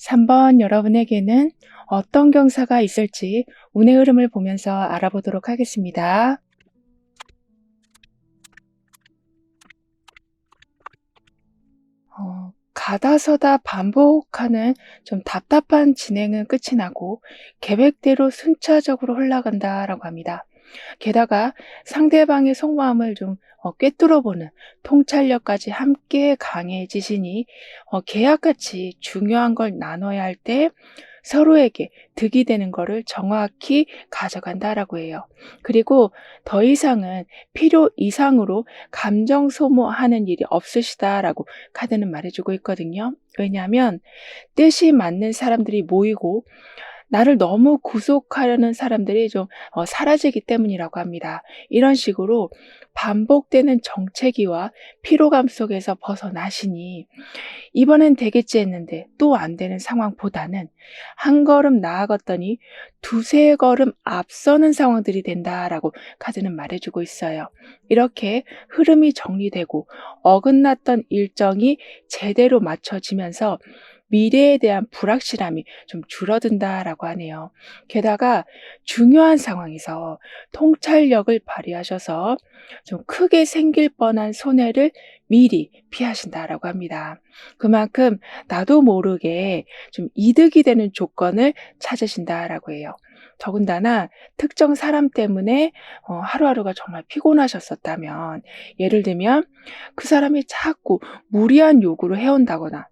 3번 여러분에게는 어떤 경사가 있을지 운의 흐름을 보면서 알아보도록 하겠습니다. 가다서다 반복하는 좀 답답한 진행은 끝이 나고 계획대로 순차적으로 흘러간다라고 합니다. 게다가 상대방의 속마음을 좀 꿰뚫어보는 통찰력까지 함께 강해지시니 계약같이 중요한 걸 나눠야 할 때 서로에게 득이 되는 거를 정확히 가져간다라고 해요. 그리고 더 이상은 필요 이상으로 감정 소모하는 일이 없으시다라고 카드는 말해주고 있거든요. 왜냐하면 뜻이 맞는 사람들이 모이고 나를 너무 구속하려는 사람들이 좀 사라지기 때문이라고 합니다. 이런 식으로 반복되는 정체기와 피로감 속에서 벗어나시니 이번엔 되겠지 했는데 또 안 되는 상황보다는 한 걸음 나아갔더니 두세 걸음 앞서는 상황들이 된다라고 카드는 말해주고 있어요. 이렇게 흐름이 정리되고 어긋났던 일정이 제대로 맞춰지면서 미래에 대한 불확실함이 좀 줄어든다라고 하네요. 게다가 중요한 상황에서 통찰력을 발휘하셔서 좀 크게 생길 뻔한 손해를 미리 피하신다라고 합니다. 그만큼 나도 모르게 좀 이득이 되는 조건을 찾으신다라고 해요. 더군다나 특정 사람 때문에 하루하루가 정말 피곤하셨었다면, 예를 들면 그 사람이 자꾸 무리한 요구를 해온다거나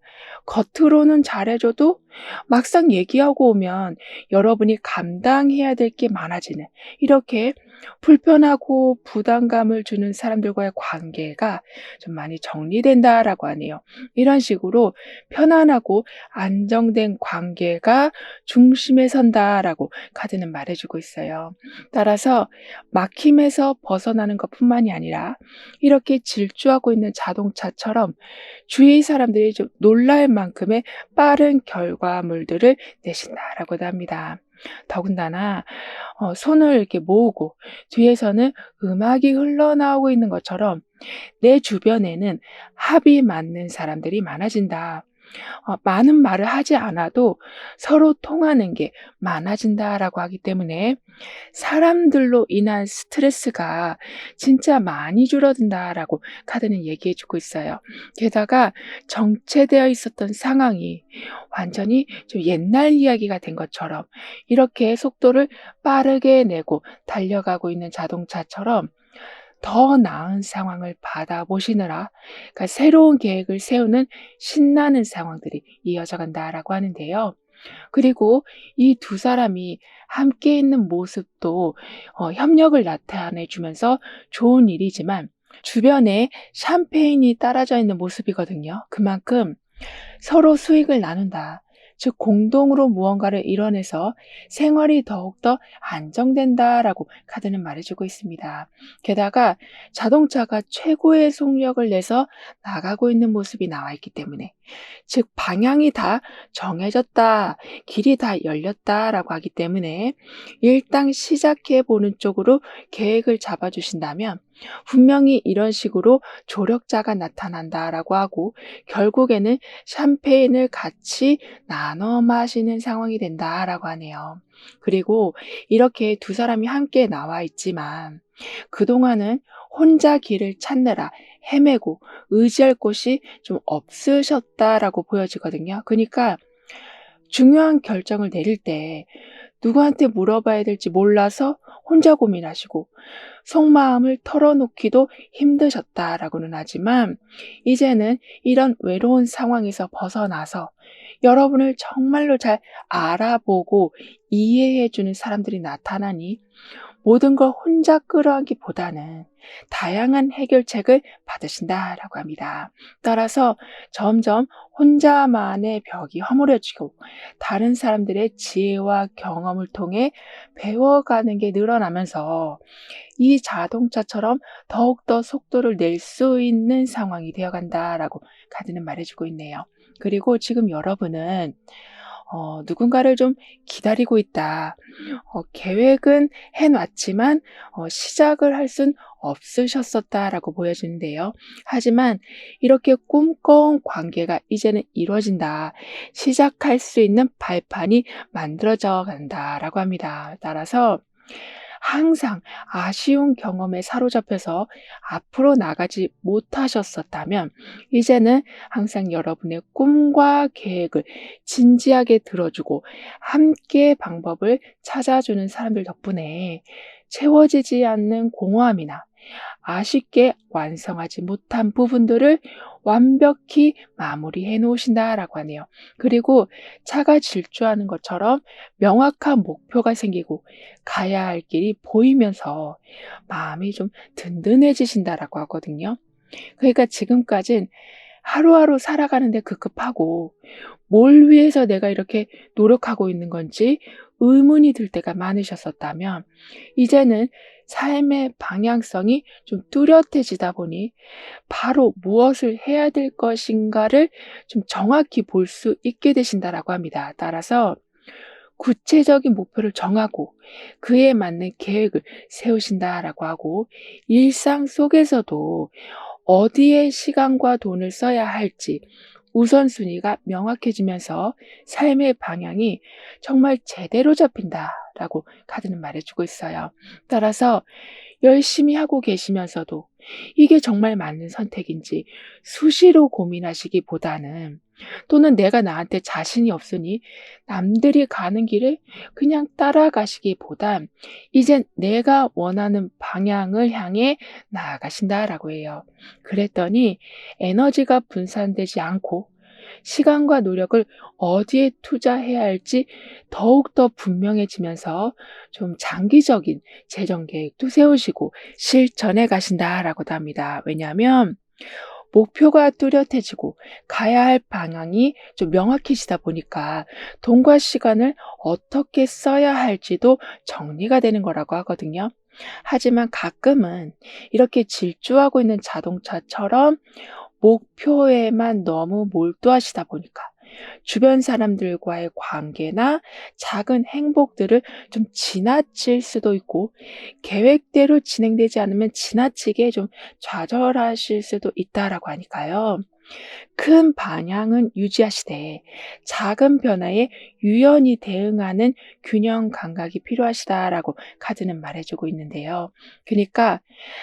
겉으로는 잘해줘도 막상 얘기하고 오면 여러분이 감당해야 될 게 많아지는, 이렇게 불편하고 부담감을 주는 사람들과의 관계가 좀 많이 정리된다라고 하네요. 이런 식으로 편안하고 안정된 관계가 중심에 선다라고 카드는 말해주고 있어요. 따라서 막힘에서 벗어나는 것뿐만이 아니라 이렇게 질주하고 있는 자동차처럼 주위 사람들이 좀 놀랄 만큼의 빠른 결과물들을 내신다라고도 합니다. 더군다나 손을 이렇게 모으고 뒤에서는 음악이 흘러나오고 있는 것처럼 내 주변에는 합이 맞는 사람들이 많아진다. 많은 말을 하지 않아도 서로 통하는 게 많아진다라고 하기 때문에 사람들로 인한 스트레스가 진짜 많이 줄어든다라고 카드는 얘기해 주고 있어요. 게다가 정체되어 있었던 상황이 완전히 좀 옛날 이야기가 된 것처럼 이렇게 속도를 빠르게 내고 달려가고 있는 자동차처럼 더 나은 상황을 받아보시느라, 그러니까 새로운 계획을 세우는 신나는 상황들이 이어져 간다라고 하는데요. 그리고 이 두 사람이 함께 있는 모습도 협력을 나타내 주면서 좋은 일이지만 주변에 샴페인이 따라져 있는 모습이거든요. 그만큼 서로 수익을 나눈다. 즉 공동으로 무언가를 이뤄내서 생활이 더욱더 안정된다라고 카드는 말해주고 있습니다. 게다가 자동차가 최고의 속력을 내서 나가고 있는 모습이 나와 있기 때문에, 즉 방향이 다 정해졌다, 길이 다 열렸다라고 하기 때문에 일단 시작해 보는 쪽으로 계획을 잡아주신다면 분명히 이런 식으로 조력자가 나타난다라고 하고 결국에는 샴페인을 같이 나눠 마시는 상황이 된다라고 하네요. 그리고 이렇게 두 사람이 함께 나와 있지만 그동안은 혼자 길을 찾느라 헤매고 의지할 곳이 좀 없으셨다라고 보여지거든요. 그러니까 중요한 결정을 내릴 때 누구한테 물어봐야 될지 몰라서 혼자 고민하시고 속마음을 털어놓기도 힘드셨다라고는 하지만 이제는 이런 외로운 상황에서 벗어나서 여러분을 정말로 잘 알아보고 이해해주는 사람들이 나타나니 모든 걸 혼자 끌어안기보다는 다양한 해결책을 받으신다라고 합니다. 따라서 점점 혼자만의 벽이 허물어지고 다른 사람들의 지혜와 경험을 통해 배워가는 게 늘어나면서 이 자동차처럼 더욱더 속도를 낼 수 있는 상황이 되어간다라고 카드는 말해주고 있네요. 그리고 지금 여러분은 누군가를 좀 기다리고 있다. 계획은 해놨지만 시작을 할 순 없으셨었다라고 보여지는데요. 하지만 이렇게 꿈꿔온 관계가 이제는 이루어진다. 시작할 수 있는 발판이 만들어져 간다라고 합니다. 따라서 항상 아쉬운 경험에 사로잡혀서 앞으로 나가지 못하셨었다면 이제는 항상 여러분의 꿈과 계획을 진지하게 들어주고 함께 방법을 찾아주는 사람들 덕분에 채워지지 않는 공허함이나 아쉽게 완성하지 못한 부분들을 완벽히 마무리해 놓으신다라고 하네요. 그리고 차가 질주하는 것처럼 명확한 목표가 생기고 가야 할 길이 보이면서 마음이 좀 든든해지신다라고 하거든요. 그러니까 지금까진 하루하루 살아가는데 급급하고 뭘 위해서 내가 이렇게 노력하고 있는 건지 의문이 들 때가 많으셨었다면 이제는 삶의 방향성이 좀 뚜렷해지다 보니 바로 무엇을 해야 될 것인가를 좀 정확히 볼 수 있게 되신다라고 합니다. 따라서 구체적인 목표를 정하고 그에 맞는 계획을 세우신다라고 하고 일상 속에서도 어디에 시간과 돈을 써야 할지 우선순위가 명확해지면서 삶의 방향이 정말 제대로 잡힌다라고 카드는 말해주고 있어요. 따라서 열심히 하고 계시면서도 이게 정말 맞는 선택인지 수시로 고민하시기보다는 또는 내가 나한테 자신이 없으니 남들이 가는 길을 그냥 따라가시기보단 이젠 내가 원하는 방향을 향해 나아가신다라고 해요. 그랬더니 에너지가 분산되지 않고 시간과 노력을 어디에 투자해야 할지 더욱더 분명해지면서 좀 장기적인 재정 계획도 세우시고 실천해 가신다라고도 합니다. 왜냐하면 목표가 뚜렷해지고 가야 할 방향이 좀 명확해지다 보니까 돈과 시간을 어떻게 써야 할지도 정리가 되는 거라고 하거든요. 하지만 가끔은 이렇게 질주하고 있는 자동차처럼 목표에만 너무 몰두하시다 보니까 주변 사람들과의 관계나 작은 행복들을 좀 지나칠 수도 있고 계획대로 진행되지 않으면 지나치게 좀 좌절하실 수도 있다라고 하니까요. 큰 방향은 유지하시되 작은 변화에 유연히 대응하는 균형 감각이 필요하시다라고 카드는 말해주고 있는데요. 그러니까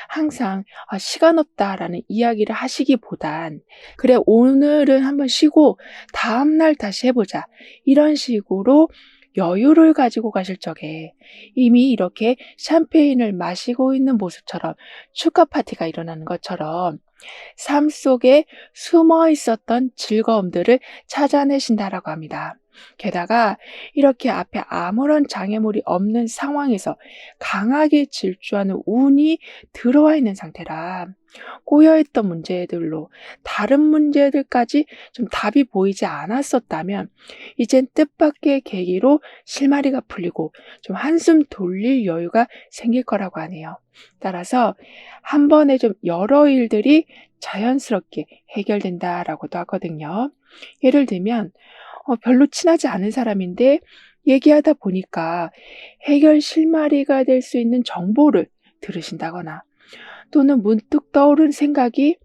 항상 시간 없다라는 이야기를 하시기보단 그래 오늘은 한번 쉬고 다음날 다시 해보자 이런 식으로 여유를 가지고 가실 적에 이미 이렇게 샴페인을 마시고 있는 모습처럼 축하 파티가 일어나는 것처럼 삶 속에 숨어 있었던 즐거움들을 찾아내신다라고 합니다. 게다가 이렇게 앞에 아무런 장애물이 없는 상황에서 강하게 질주하는 운이 들어와 있는 상태라 꼬여있던 문제들로 다른 문제들까지 좀 답이 보이지 않았었다면 이젠 뜻밖의 계기로 실마리가 풀리고 좀 한숨 돌릴 여유가 생길 거라고 하네요. 따라서 한 번에 좀 여러 일들이 자연스럽게 해결된다라고도 하거든요. 예를 들면 별로 친하지 않은 사람인데 얘기하다 보니까 해결 실마리가 될 수 있는 정보를 들으신다거나 또는 문득 떠오른 생각이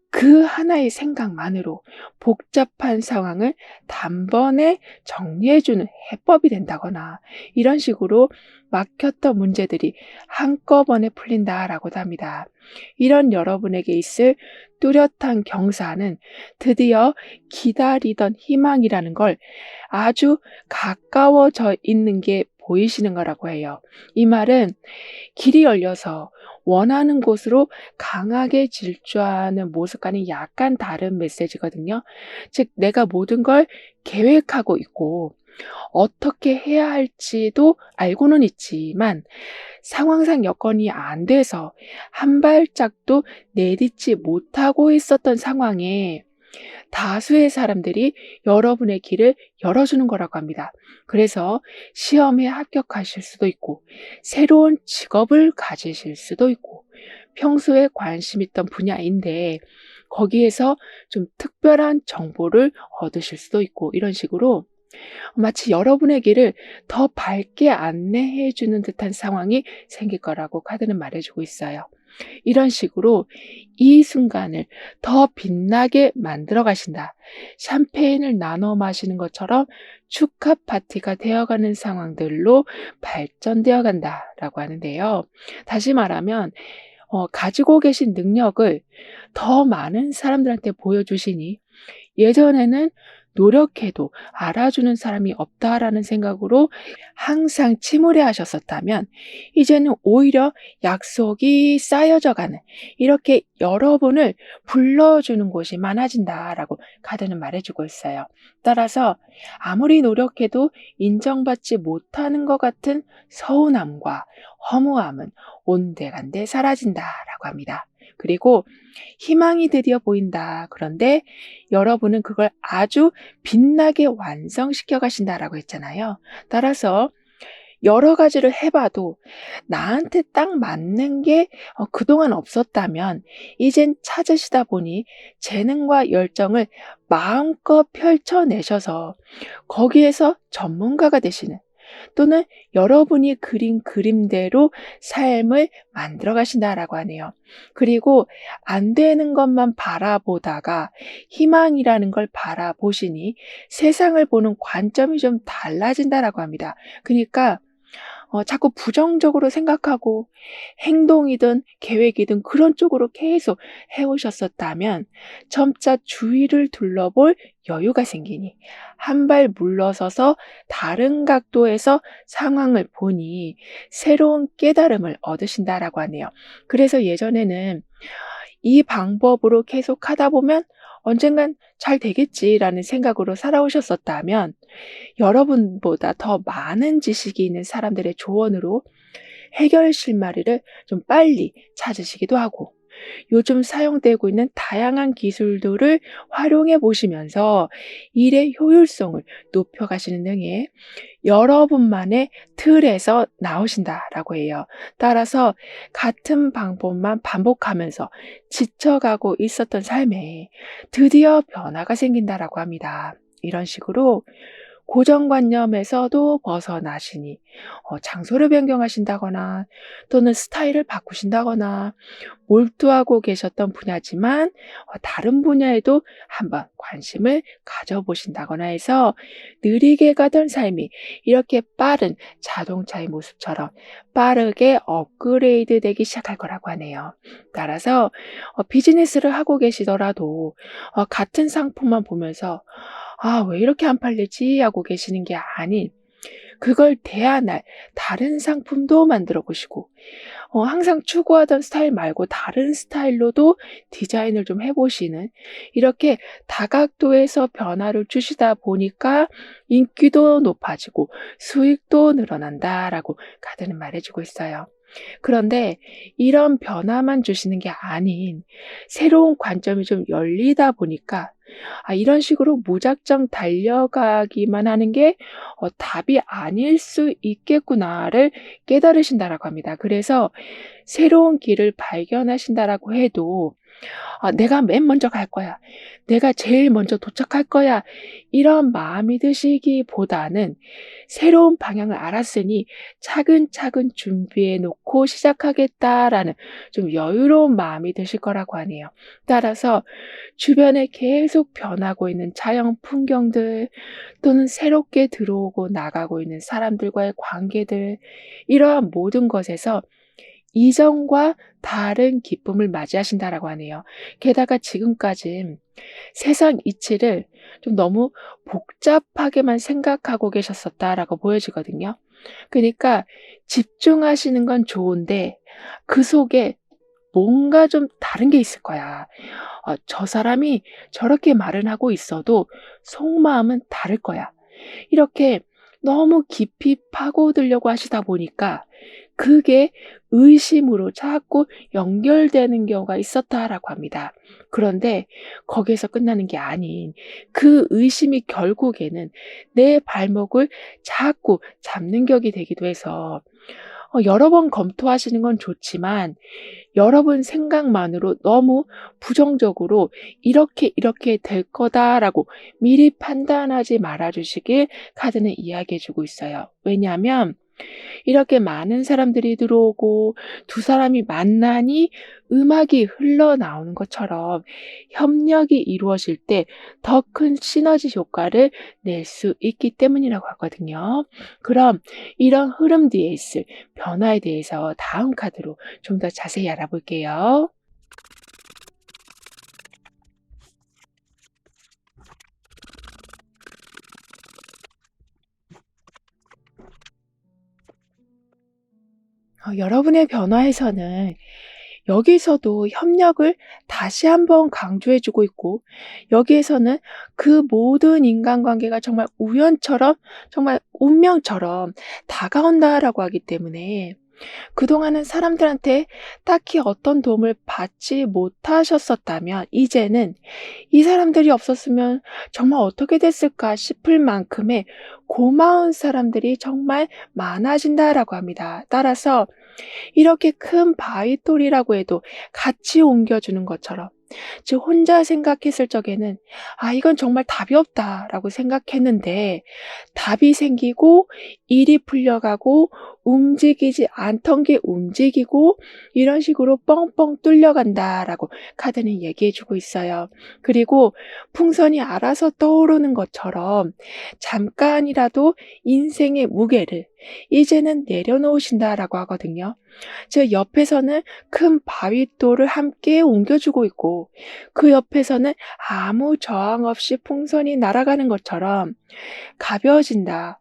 그 하나의 생각만으로 복잡한 상황을 단번에 정리해주는 해법이 된다거나 이런 식으로 막혔던 문제들이 한꺼번에 풀린다라고도 합니다. 이런 여러분에게 있을 뚜렷한 경사는 드디어 기다리던 희망이라는 걸 아주 가까워져 있는 게 보이시는 거라고 해요. 이 말은 길이 열려서 원하는 곳으로 강하게 질주하는 모습과는 약간 다른 메시지거든요. 즉, 내가 모든 걸 계획하고 있고 어떻게 해야 할지도 알고는 있지만 상황상 여건이 안 돼서 한 발짝도 내딛지 못하고 있었던 상황에 다수의 사람들이 여러분의 길을 열어주는 거라고 합니다. 그래서 시험에 합격하실 수도 있고 새로운 직업을 가지실 수도 있고 평소에 관심 있던 분야인데 거기에서 좀 특별한 정보를 얻으실 수도 있고 이런 식으로 마치 여러분의 길을 더 밝게 안내해 주는 듯한 상황이 생길 거라고 카드는 말해주고 있어요. 이런 식으로 이 순간을 더 빛나게 만들어 가신다. 샴페인을 나눠 마시는 것처럼 축하 파티가 되어가는 상황들로 발전되어 간다라고 하는데요. 다시 말하면 가지고 계신 능력을 더 많은 사람들한테 보여주시니 예전에는 노력해도 알아주는 사람이 없다라는 생각으로 항상 침울해 하셨었다면 이제는 오히려 약속이 쌓여져 가는 이렇게 여러분을 불러주는 곳이 많아진다라고 카드는 말해주고 있어요. 따라서 아무리 노력해도 인정받지 못하는 것 같은 서운함과 허무함은 온데간데 사라진다라고 합니다. 그리고 희망이 드디어 보인다. 그런데 여러분은 그걸 아주 빛나게 완성시켜 가신다라고 했잖아요. 따라서 여러 가지를 해봐도 나한테 딱 맞는 게 그동안 없었다면 이젠 찾으시다 보니 재능과 열정을 마음껏 펼쳐내셔서 거기에서 전문가가 되시는 또는 여러분이 그린 그림대로 삶을 만들어 가신다라고 하네요. 그리고 안 되는 것만 바라보다가 희망이라는 걸 바라보시니 세상을 보는 관점이 좀 달라진다라고 합니다. 그러니까 자꾸 부정적으로 생각하고 행동이든 계획이든 그런 쪽으로 계속 해오셨었다면 점차 주위를 둘러볼 여유가 생기니 한 발 물러서서 다른 각도에서 상황을 보니 새로운 깨달음을 얻으신다라고 하네요. 그래서 예전에는 이 방법으로 계속 하다 보면 언젠간 잘 되겠지라는 생각으로 살아오셨었다면 여러분보다 더 많은 지식이 있는 사람들의 조언으로 해결 실마리를 좀 빨리 찾으시기도 하고 요즘 사용되고 있는 다양한 기술들을 활용해 보시면서 일의 효율성을 높여가시는 등의 여러분만의 틀에서 나오신다라고 해요. 따라서 같은 방법만 반복하면서 지쳐가고 있었던 삶에 드디어 변화가 생긴다라고 합니다. 이런 식으로 고정관념에서도 벗어나시니 장소를 변경하신다거나 또는 스타일을 바꾸신다거나 몰두하고 계셨던 분야지만 다른 분야에도 한번 관심을 가져보신다거나 해서 느리게 가던 삶이 이렇게 빠른 자동차의 모습처럼 빠르게 업그레이드 되기 시작할 거라고 하네요. 따라서 비즈니스를 하고 계시더라도 같은 상품만 보면서 왜 이렇게 안 팔리지? 하고 계시는 게 아닌 그걸 대안할 다른 상품도 만들어 보시고 항상 추구하던 스타일 말고 다른 스타일로도 디자인을 좀 해보시는 이렇게 다각도에서 변화를 주시다 보니까 인기도 높아지고 수익도 늘어난다라고 카드는 말해주고 있어요. 그런데 이런 변화만 주시는 게 아닌 새로운 관점이 좀 열리다 보니까 이런 식으로 무작정 달려가기만 하는 게 답이 아닐 수 있겠구나를 깨달으신다라고 합니다. 그래서 새로운 길을 발견하신다라고 해도 내가 맨 먼저 갈 거야. 내가 제일 먼저 도착할 거야. 이런 마음이 드시기보다는 새로운 방향을 알았으니 차근차근 준비해 놓고 시작하겠다라는 좀 여유로운 마음이 드실 거라고 하네요. 따라서 주변에 계속 변하고 있는 자연 풍경들 또는 새롭게 들어오고 나가고 있는 사람들과의 관계들 이러한 모든 것에서 이전과 다른 기쁨을 맞이하신다라고 하네요. 게다가 지금까지 세상 이치를 좀 너무 복잡하게만 생각하고 계셨었다라고 보여지거든요. 그러니까 집중하시는 건 좋은데 그 속에 뭔가 좀 다른 게 있을 거야. 저 사람이 저렇게 말은 하고 있어도 속마음은 다를 거야. 이렇게 너무 깊이 파고들려고 하시다 보니까 그게 의심으로 자꾸 연결되는 경우가 있었다라고 합니다. 그런데 거기에서 끝나는 게 아닌 그 의심이 결국에는 내 발목을 자꾸 잡는 격이 되기도 해서 여러 번 검토하시는 건 좋지만 여러분 생각만으로 너무 부정적으로 '이렇게 이렇게 될 거다.'라고 미리 판단하지 말아 주시길 카드는 이야기해 주고 있어요. 왜냐하면 이렇게 많은 사람들이 들어오고 두 사람이 만나니 음악이 흘러나오는 것처럼 협력이 이루어질 때 더 큰 시너지 효과를 낼 수 있기 때문이라고 하거든요. 그럼 이런 흐름 뒤에 있을 변화에 대해서 다음 카드로 좀 더 자세히 알아볼게요. 여러분의 변화에서는 여기서도 협력을 다시 한번 강조해 주고 있고, 여기에서는 그 모든 인간관계가 정말 우연처럼, 정말 운명처럼 다가온다라고 하기 때문에 그동안은 사람들한테 딱히 어떤 도움을 받지 못하셨었다면 이제는 이 사람들이 없었으면 정말 어떻게 됐을까 싶을 만큼의 고마운 사람들이 정말 많아진다라고 합니다. 따라서 이렇게 큰 바위돌이라고 해도 같이 옮겨주는 것처럼, 즉 혼자 생각했을 적에는 '아 이건 정말 답이 없다.'라고 생각했는데 답이 생기고 일이 풀려가고 움직이지 않던 게 움직이고 이런 식으로 "뻥뻥 뚫려간다."라고 카드는 얘기해 주고 있어요. 그리고 풍선이 알아서 떠오르는 것처럼 잠깐이라도 인생의 무게를 이제는 내려놓으신다라고 하거든요. 즉 옆에서는 큰 바위돌을 함께 옮겨주고 있고 그 옆에서는 아무 저항 없이 풍선이 날아가는 것처럼 가벼워진다.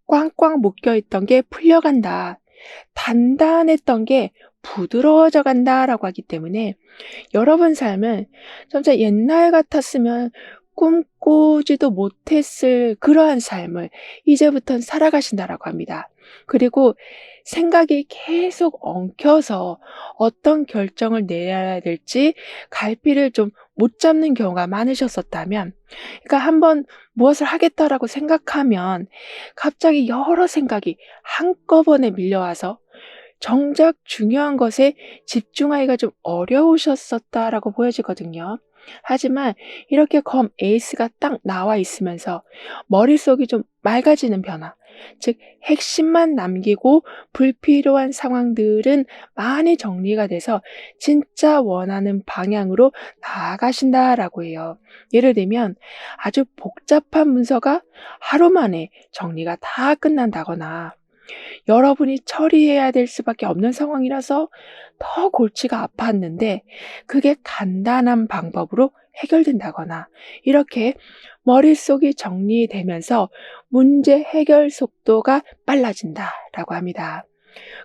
꽝꽝 묶여 있던 게 풀려간다. 단단했던 게 부드러워져 간다라고 하기 때문에 여러분 삶은 점차 옛날 같았으면 꿈꾸지도 못했을 그러한 삶을 이제부턴 살아가신다라고 합니다. 그리고 생각이 계속 엉켜서 어떤 결정을 내려야 될지 갈피를 좀 못 잡는 경우가 많으셨었다면, 그러니까 한번 무엇을 하겠다라고 생각하면 갑자기 여러 생각이 한꺼번에 밀려와서 정작 중요한 것에 집중하기가 좀 어려우셨었다라고 보여지거든요. 하지만 이렇게 검 에이스가 딱 나와 있으면서 머릿속이 좀 맑아지는 변화, 즉 핵심만 남기고 불필요한 상황들은 많이 정리가 돼서 진짜 원하는 방향으로 나아가신다라고 해요. 예를 들면 아주 복잡한 문서가 하루 만에 정리가 다 끝난다거나, 여러분이 처리해야 될 수밖에 없는 상황이라서 더 골치가 아팠는데 그게 간단한 방법으로 해결된다거나, 이렇게 머릿속이 정리되면서 문제 해결 속도가 빨라진다라고 합니다.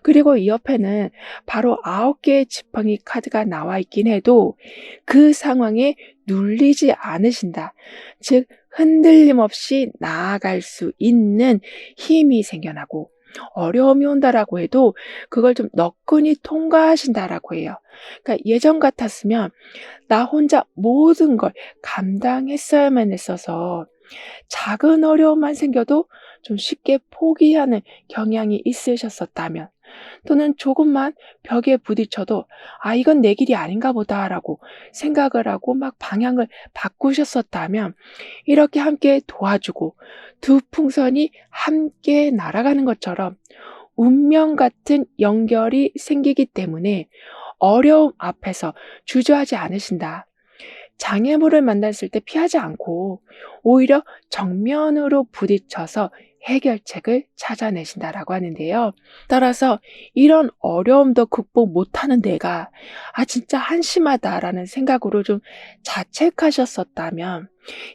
그리고 이 옆에는 바로 9개의 지팡이 카드가 나와 있긴 해도 그 상황에 눌리지 않으신다. 즉 흔들림 없이 나아갈 수 있는 힘이 생겨나고, 어려움이 온다라고 해도 그걸 좀 너끈히 통과하신다라고 해요. 그러니까 예전 같았으면 나 혼자 모든 걸 감당했어야만 했어서 작은 어려움만 생겨도 좀 쉽게 포기하는 경향이 있으셨었다면, 또는 조금만 벽에 부딪혀도 '아 이건 내 길이 아닌가 보다.'라고 생각을 하고 막 방향을 바꾸셨었다면, 이렇게 함께 도와주고 두 풍선이 함께 날아가는 것처럼 운명 같은 연결이 생기기 때문에 어려움 앞에서 주저하지 않으신다. 장애물을 만났을 때 피하지 않고 오히려 정면으로 부딪혀서 해결책을 찾아내신다라고 하는데요. 따라서 이런 어려움도 극복 못하는 내가 '아 진짜 한심하다.'라는 생각으로 좀 자책하셨었다면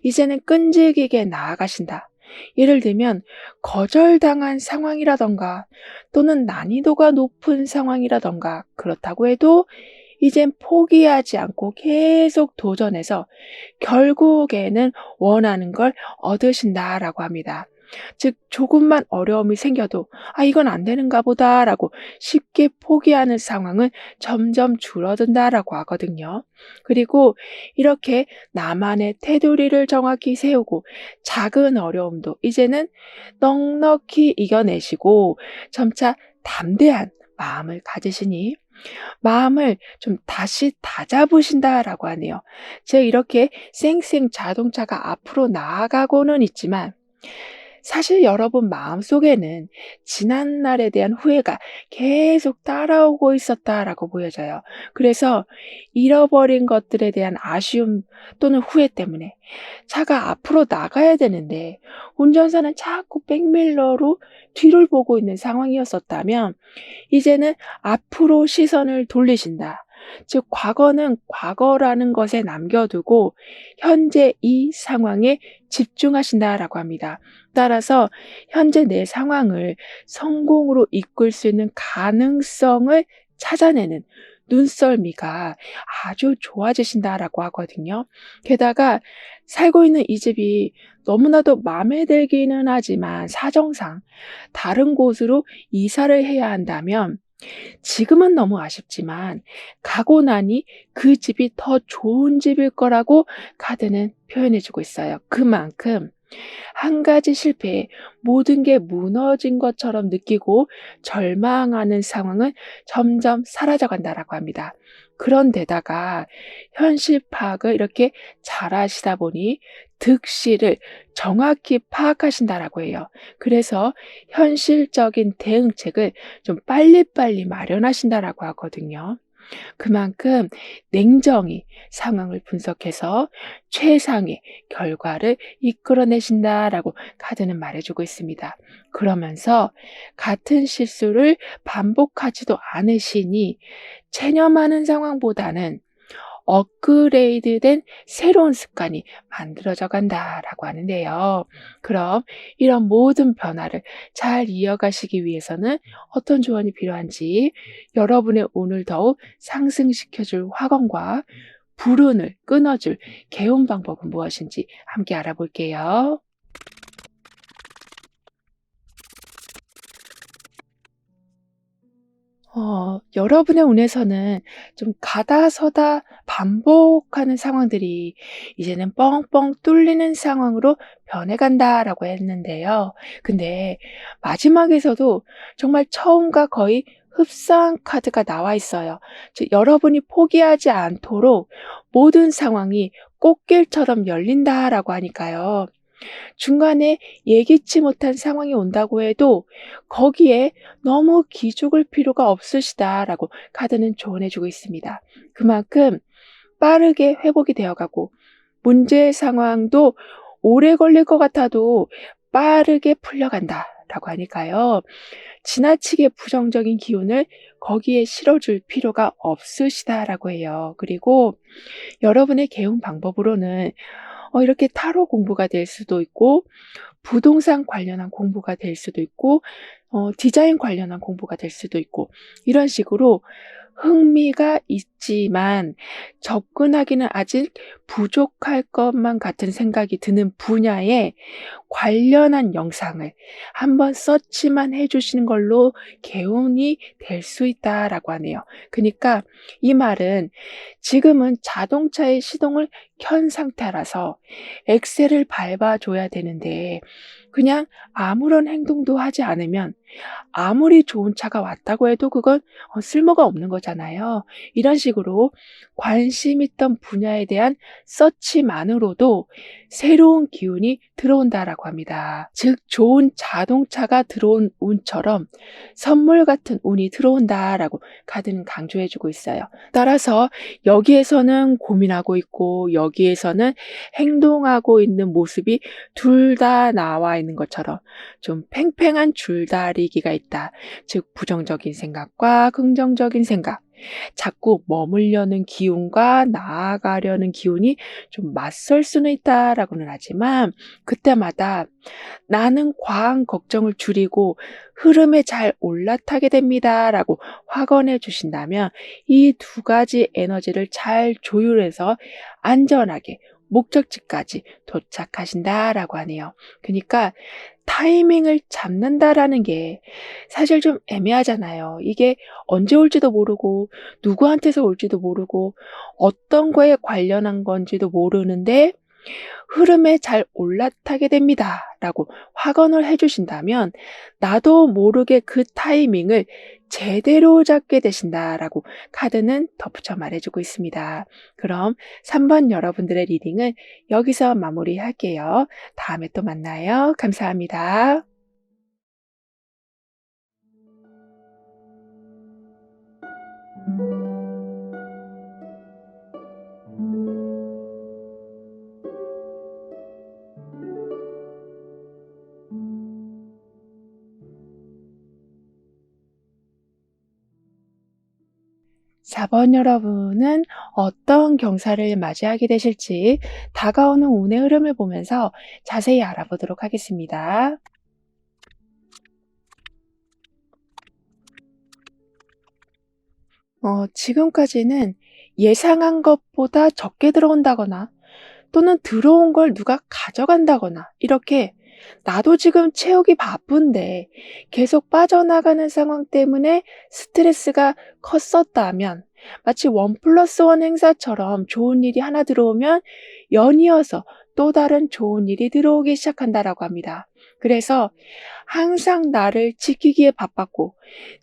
이제는 끈질기게 나아가신다. 예를 들면 거절당한 상황이라든가, 또는 난이도가 높은 상황이라든가 그렇다고 해도 이젠 포기하지 않고 계속 도전해서 결국에는 원하는 걸 얻으신다라고 합니다. 즉 조금만 어려움이 생겨도 '아 이건 안 되는가 보다.'라고 쉽게 포기하는 상황은 점점 줄어든다라고 하거든요. 그리고 이렇게 나만의 테두리를 정확히 세우고 작은 어려움도 이제는 넉넉히 이겨내시고 점차 담대한 마음을 가지시니 마음을 좀 다시 다잡으신다라고 하네요. 제 이렇게 쌩쌩 자동차가 앞으로 나아가고는 있지만 사실 여러분 마음속에는 지난 날에 대한 후회가 계속 따라오고 있었다라고 보여져요. 그래서 잃어버린 것들에 대한 아쉬움 또는 후회 때문에 차가 앞으로 나가야 되는데 운전사는 자꾸 백밀러로 뒤를 보고 있는 상황이었었다면 이제는 앞으로 시선을 돌리신다. 즉, 과거는 과거라는 것에 남겨두고 현재 이 상황에 집중하신다라고 합니다. 따라서 현재 내 상황을 성공으로 이끌 수 있는 가능성을 찾아내는 눈썰미가 아주 좋아지신다라고 하거든요. 게다가 살고 있는 이 집이 너무나도 마음에 들기는 하지만 사정상 다른 곳으로 이사를 해야 한다면 지금은 너무 아쉽지만 가고 나니 그 집이 더 좋은 집일 거라고 카드는 표현해주고 있어요. 그만큼 한 가지 실패에 모든 게 무너진 것처럼 느끼고 절망하는 상황은 점점 사라져 간다라고 합니다. 그런데다가 현실 파악을 이렇게 잘 하시다 보니 득실을 정확히 파악하신다라고 해요. 그래서 현실적인 대응책을 좀 빨리빨리 마련하신다라고 하거든요. 그만큼 냉정히 상황을 분석해서 최상의 결과를 이끌어내신다라고 카드는 말해주고 있습니다. 그러면서 같은 실수를 반복하지도 않으시니 체념하는 상황보다는 업그레이드된 새로운 습관이 만들어져 간다라고 하는데요. 그럼 이런 모든 변화를 잘 이어가시기 위해서는 어떤 조언이 필요한지 여러분의 운을 더욱 상승시켜줄 화건과 불운을 끊어줄 개운 방법은 무엇인지 함께 알아볼게요. 여러분의 운에서는 좀 가다서다 반복하는 상황들이 이제는 뻥뻥 뚫리는 상황으로 변해간다라고 했는데요. 근데 마지막에서도 정말 처음과 거의 흡사한 카드가 나와 있어요. 즉, 여러분이 포기하지 않도록 모든 상황이 꽃길처럼 열린다라고 하니까요. 중간에 예기치 못한 상황이 온다고 해도 거기에 너무 기죽을 필요가 없으시다라고 카드는 조언해주고 있습니다. 그만큼 빠르게 회복이 되어가고 문제 상황도 오래 걸릴 것 같아도 빠르게 풀려간다라고 하니까요. 지나치게 부정적인 기운을 거기에 실어줄 필요가 없으시다라고 해요. 그리고 여러분의 개운 방법으로는 이렇게 타로 공부가 될 수도 있고 부동산 관련한 공부가 될 수도 있고 디자인 관련한 공부가 될 수도 있고 이런 식으로 흥미가 있지만 접근하기는 아직 부족할 것만 같은 생각이 드는 분야에 관련한 영상을 한번 서치만 해주시는 걸로 개운이 될 수 있다라고 하네요. 그러니까 이 말은 지금은 자동차의 시동을 켠 상태라서 엑셀을 밟아줘야 되는데 그냥 아무런 행동도 하지 않으면 아무리 좋은 차가 왔다고 해도 그건 쓸모가 없는 거잖아요. 이런 식으로 관심 있던 분야에 대한 서치만으로도 새로운 기운이 들어온다라고 합니다. 즉, 좋은 자동차가 들어온 운처럼 선물 같은 운이 들어온다라고 카드는 강조해주고 있어요. 따라서 여기에서는 고민하고 있고 여기에서는 행동하고 있는 모습이 둘 다 나와 있는 것처럼 좀 팽팽한 줄다리기가 있다. 즉, 부정적인 생각과 긍정적인 생각, 자꾸 머물려는 기운과 나아가려는 기운이 좀 맞설 수는 있다라고는 하지만 그때마다 나는 과한 걱정을 줄이고 흐름에 잘 올라타게 됩니다라고 확언해 주신다면 이 두 가지 에너지를 잘 조율해서 안전하게 목적지까지 도착하신다라고 하네요. 그러니까 타이밍을 잡는다라는 게 사실 좀 애매하잖아요. 이게 언제 올지도 모르고 누구한테서 올지도 모르고 어떤 거에 관련한 건지도 모르는데 흐름에 잘 올라타게 됩니다라고 확언을 해주신다면 나도 모르게 그 타이밍을 제대로 잡게 되신다라고 카드는 덧붙여 말해주고 있습니다. 그럼 3번 여러분들의 리딩은 여기서 마무리할게요. 다음에 또 만나요. 감사합니다. 사 번 여러분은 어떤 경사를 맞이하게 되실지 다가오는 운의 흐름을 보면서 자세히 알아보도록 하겠습니다. 지금까지는 예상한 것보다 적게 들어온다거나 또는 들어온 걸 누가 가져간다거나 이렇게 나도 지금 채우기 바쁜데 계속 빠져나가는 상황 때문에 스트레스가 컸었다면 마치 1+1 행사처럼 좋은 일이 하나 들어오면 연이어서 또 다른 좋은 일이 들어오기 시작한다라고 합니다. 그래서 항상 나를 지키기에 바빴고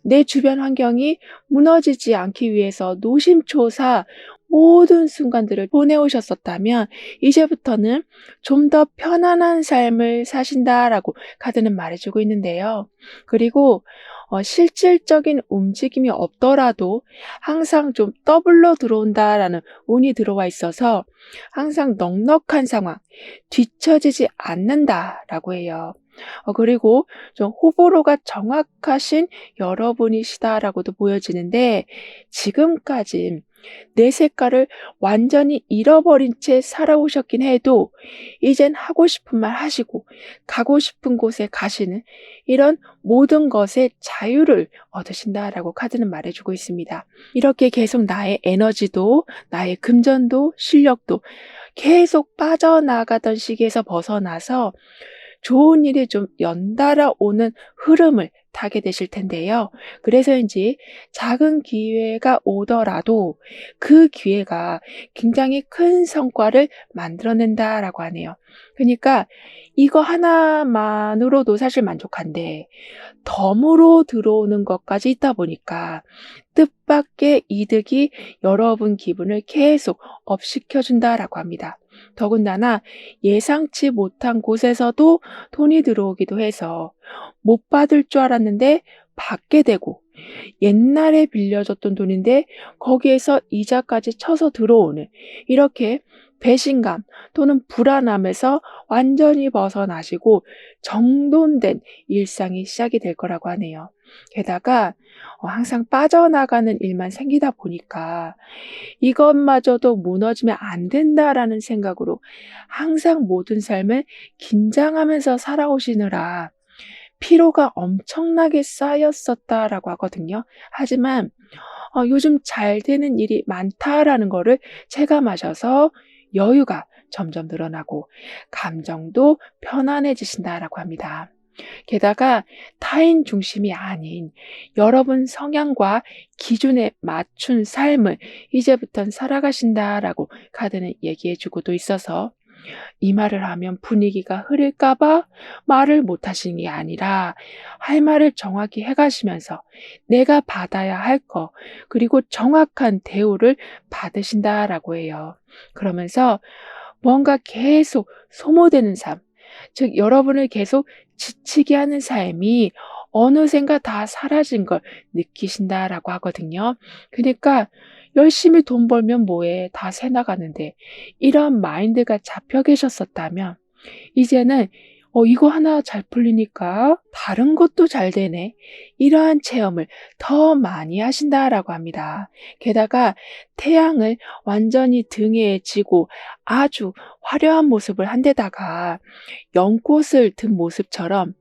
내 주변 환경이 무너지지 않기 위해서 노심초사 모든 순간들을 보내오셨었다면 이제부터는 좀 더 편안한 삶을 사신다라고 카드는 말해주고 있는데요. 그리고 실질적인 움직임이 없더라도 항상 좀 더블로 들어온다라는 운이 들어와 있어서 항상 넉넉한 상황, 뒤처지지 않는다라고 해요. 그리고 좀 호불호가 정확하신 여러분이시다라고도 보여지는데 지금까지 내 색깔을 완전히 잃어버린 채 살아오셨긴 해도 이젠 하고 싶은 말 하시고 가고 싶은 곳에 가시는 이런 모든 것의 자유를 얻으신다라고 카드는 말해주고 있습니다. 이렇게 계속 나의 에너지도 나의 금전도 실력도 계속 빠져나가던 시기에서 벗어나서 좋은 일이 좀 연달아 오는 흐름을 타게 되실 텐데요. 그래서인지 작은 기회가 오더라도 그 기회가 굉장히 큰 성과를 만들어낸다라고 하네요. 그러니까 이거 하나만으로도 사실 만족한데 덤으로 들어오는 것까지 있다 보니까 뜻밖의 이득이 여러분 기분을 계속 업시켜준다라고 합니다. 더군다나 예상치 못한 곳에서도 돈이 들어오기도 해서 못 받을 줄 알았는데 받게 되고 옛날에 빌려줬던 돈인데 거기에서 이자까지 쳐서 들어오는 이렇게 배신감 또는 불안함에서 완전히 벗어나시고 정돈된 일상이 시작이 될 거라고 하네요. 게다가 항상 빠져나가는 일만 생기다 보니까 이것마저도 무너지면 안 된다라는 생각으로 항상 모든 삶을 긴장하면서 살아오시느라 피로가 엄청나게 쌓였었다라고 하거든요. 하지만 요즘 잘 되는 일이 많다라는 거를 체감하셔서 여유가 점점 늘어나고 감정도 편안해지신다라고 합니다. 게다가 타인 중심이 아닌 여러분 성향과 기준에 맞춘 삶을 이제부턴 살아가신다라고 카드는 얘기해 주고도 있어서 이 말을 하면 분위기가 흐릴까 봐 말을 못 하시는 게 아니라 할 말을 정확히 해 가시면서 내가 받아야 할 거 그리고 정확한 대우를 받으신다라고 해요. 그러면서 뭔가 계속 소모되는 삶, 즉 여러분을 계속 지치게 하는 삶이 어느샌가 다 사라진 걸 느끼신다라고 하거든요. 그러니까 열심히 돈 벌면 뭐해? 다 새 나가는데 이런 마인드가 잡혀 계셨었다면 이제는 이거 하나 잘 풀리니까 다른 것도 잘 되네. 이러한 체험을 더 많이 하신다라고 합니다. 게다가 태양을 완전히 등에 지고 아주 화려한 모습을 한 데다가 연꽃을 든 모습처럼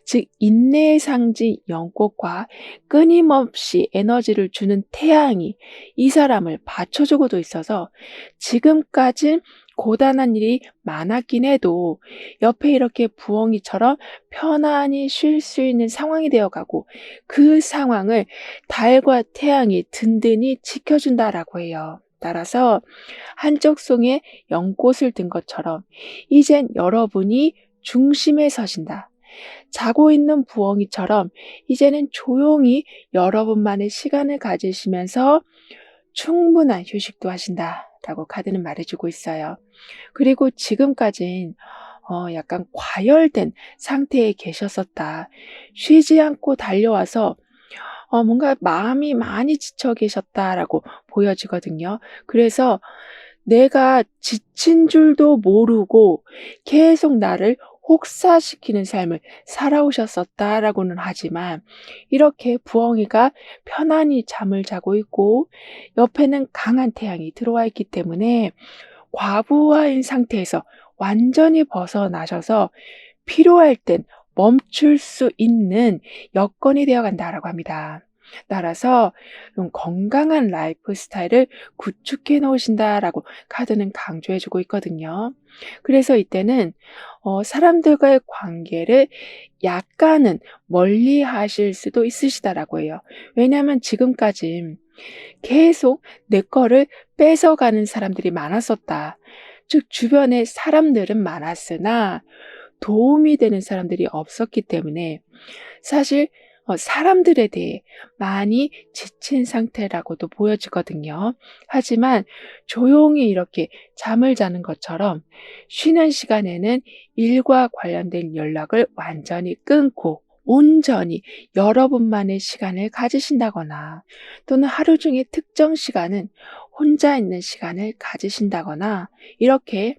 즉 인내의 상징 연꽃과 끊임없이 에너지를 주는 태양이 이 사람을 받쳐주고도 있어서 지금까진 고단한 일이 많았긴 해도 옆에 이렇게 부엉이처럼 편안히 쉴 수 있는 상황이 되어가고 그 상황을 달과 태양이 든든히 지켜준다라고 해요. 따라서 한쪽 손에 연꽃을 든 것처럼 이젠 여러분이 중심에 서신다. 자고 있는 부엉이처럼 이제는 조용히 여러분만의 시간을 가지시면서 충분한 휴식도 하신다라고 카드는 말해주고 있어요. 그리고 지금까진 약간 과열된 상태에 계셨었다. 쉬지 않고 달려와서 뭔가 마음이 많이 지쳐 계셨다라고 보여지거든요. 그래서 내가 지친 줄도 모르고 계속 나를 혹사시키는 삶을 살아오셨었다라고는 하지만 이렇게 부엉이가 편안히 잠을 자고 있고 옆에는 강한 태양이 들어와 있기 때문에 과부하인 상태에서 완전히 벗어나셔서 필요할 땐 멈출 수 있는 여건이 되어 간다라고 합니다. 따라서 좀 건강한 라이프 스타일을 구축해 놓으신다라고 카드는 강조해 주고 있거든요. 그래서 이때는 사람들과의 관계를 약간은 멀리 하실 수도 있으시다라고 해요. 왜냐하면 지금까지 계속 내 거를 뺏어가는 사람들이 많았었다. 즉 주변에 사람들은 많았으나 도움이 되는 사람들이 없었기 때문에 사실 사람들에 대해 많이 지친 상태라고도 보여지거든요. 하지만 조용히 이렇게 잠을 자는 것처럼 쉬는 시간에는 일과 관련된 연락을 완전히 끊고 온전히 여러분만의 시간을 가지신다거나 또는 하루 중에 특정 시간은 혼자 있는 시간을 가지신다거나 이렇게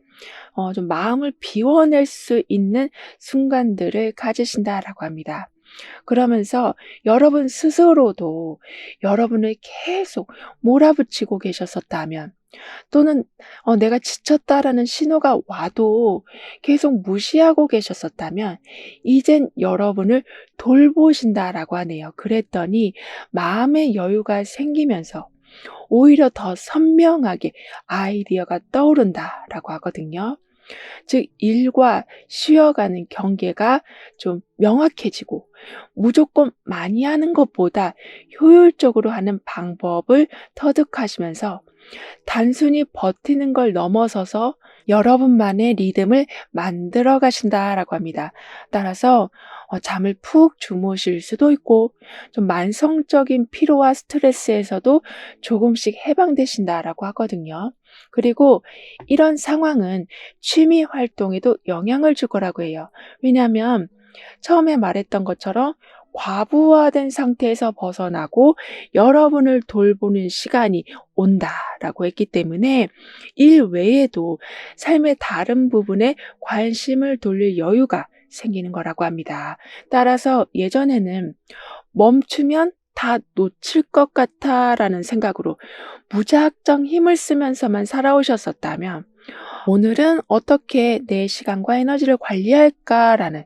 좀 마음을 비워낼 수 있는 순간들을 가지신다라고 합니다. 그러면서 여러분 스스로도 여러분을 계속 몰아붙이고 계셨었다면 또는 내가 지쳤다라는 신호가 와도 계속 무시하고 계셨었다면 이젠 여러분을 돌보신다라고 하네요. 그랬더니 마음의 여유가 생기면서 오히려 더 선명하게 아이디어가 떠오른다라고 하거든요. 즉 일과 쉬어가는 경계가 좀 명확해지고 무조건 많이 하는 것보다 효율적으로 하는 방법을 터득하시면서 단순히 버티는 걸 넘어서서 여러분만의 리듬을 만들어 가신다라고 합니다. 따라서 잠을 푹 주무실 수도 있고 좀 만성적인 피로와 스트레스에서도 조금씩 해방되신다라고 하거든요. 그리고 이런 상황은 취미 활동에도 영향을 줄 거라고 해요. 왜냐하면 처음에 말했던 것처럼 과부하된 상태에서 벗어나고 여러분을 돌보는 시간이 온다라고 했기 때문에 일 외에도 삶의 다른 부분에 관심을 돌릴 여유가 생기는 거라고 합니다. 따라서 예전에는 멈추면 다 놓칠 것 같아라는 생각으로 무작정 힘을 쓰면서만 살아오셨었다면 오늘은 어떻게 내 시간과 에너지를 관리할까라는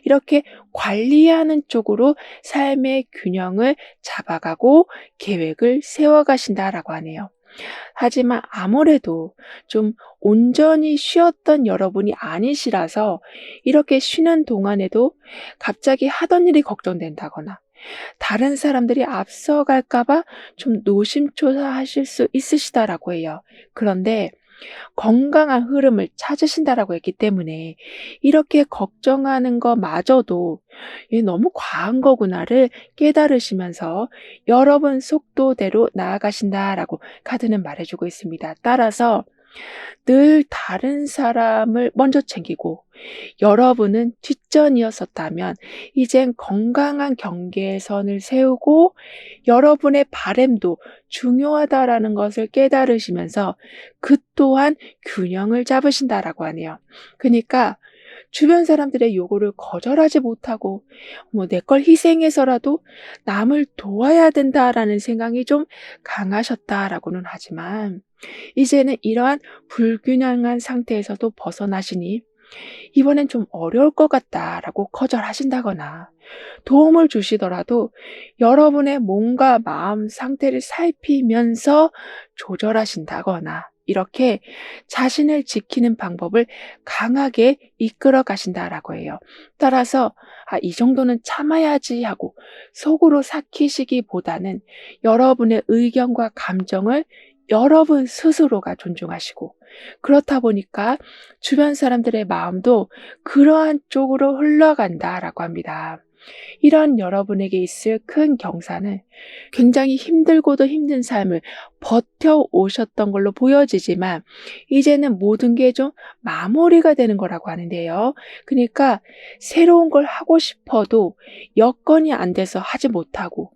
이렇게 관리하는 쪽으로 삶의 균형을 잡아가고 계획을 세워가신다라고 하네요. 하지만 아무래도 좀 온전히 쉬었던 여러분이 아니시라서 이렇게 쉬는 동안에도 갑자기 하던 일이 걱정된다거나 다른 사람들이 앞서갈까 봐 좀 노심초사하실 수 있으시다라고 해요. 그런데 건강한 흐름을 찾으신다라고 했기 때문에 이렇게 걱정하는 거마저도 이게 너무 과한 거구나를 깨달으시면서 여러분 속도대로 나아가신다라고 카드는 말해주고 있습니다. 따라서 늘 다른 사람을 먼저 챙기고 여러분은 뒷전이었었다면 이젠 건강한 경계선을 세우고 여러분의 바램도 중요하다라는 것을 깨달으시면서 그 또한 균형을 잡으신다라고 하네요. 그러니까 주변 사람들의 요구를 거절하지 못하고 내 걸 희생해서라도 남을 도와야 된다라는 생각이 좀 강하셨다라고는 하지만 이제는 이러한 불균형한 상태에서도 벗어나시니 이번엔 좀 어려울 것 같다라고 거절하신다거나 도움을 주시더라도 여러분의 몸과 마음 상태를 살피면서 조절하신다거나 이렇게 자신을 지키는 방법을 강하게 이끌어 가신다라고 해요. 따라서 이 정도는 참아야지 하고 속으로 삭히시기보다는 여러분의 의견과 감정을 여러분 스스로가 존중하시고, 그렇다 보니까 주변 사람들의 마음도 그러한 쪽으로 흘러간다라고 합니다. 이런 여러분에게 있을 큰 경사는 굉장히 힘들고도 힘든 삶을 버텨오셨던 걸로 보여지지만 이제는 모든 게 좀 마무리가 되는 거라고 하는데요. 그러니까 새로운 걸 하고 싶어도 여건이 안 돼서 하지 못하고,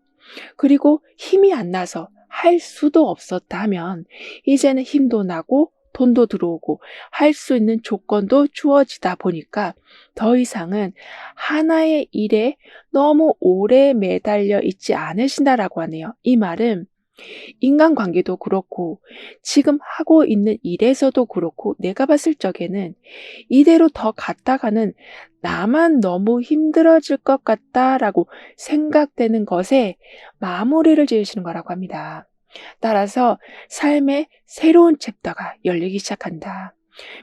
그리고 힘이 안 나서 할 수도 없었다 하면 이제는 힘도 나고 돈도 들어오고 할 수 있는 조건도 주어지다 보니까 더 이상은 하나의 일에 너무 오래 매달려 있지 않으신다라고 하네요. 이 말은 인간관계도 그렇고 지금 하고 있는 일에서도 그렇고 내가 봤을 적에는 이대로 더 갔다가는 나만 너무 힘들어질 것 같다라고 생각되는 것에 마무리를 지으시는 거라고 합니다. 따라서 삶의 새로운 챕터가 열리기 시작한다.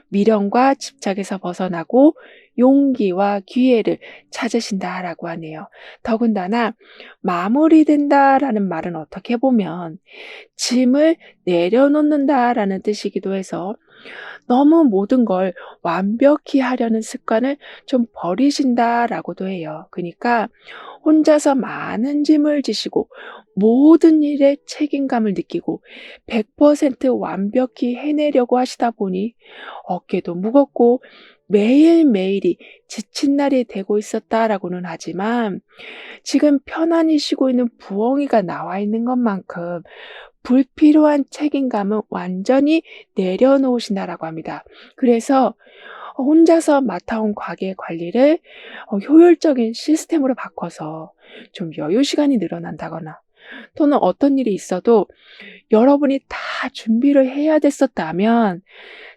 미련과 집착에서 벗어나고 용기와 기회를 찾으신다라고 하네요. 더군다나 마무리된다라는 말은 어떻게 보면 짐을 내려놓는다라는 뜻이기도 해서 너무 모든 걸 완벽히 하려는 습관을 좀 버리신다라고도 해요. 그러니까 혼자서 많은 짐을 지시고 모든 일에 책임감을 느끼고 100% 완벽히 해내려고 하시다 보니 어깨도 무겁고 매일매일이 지친 날이 되고 있었다라고는 하지만 지금 편안히 쉬고 있는 부엉이가 나와 있는 것만큼 불필요한 책임감은 완전히 내려놓으신다라고 합니다. 그래서 혼자서 맡아온 가게 관리를 효율적인 시스템으로 바꿔서 좀 여유 시간이 늘어난다거나, 또는 어떤 일이 있어도 여러분이 다 준비를 해야 됐었다면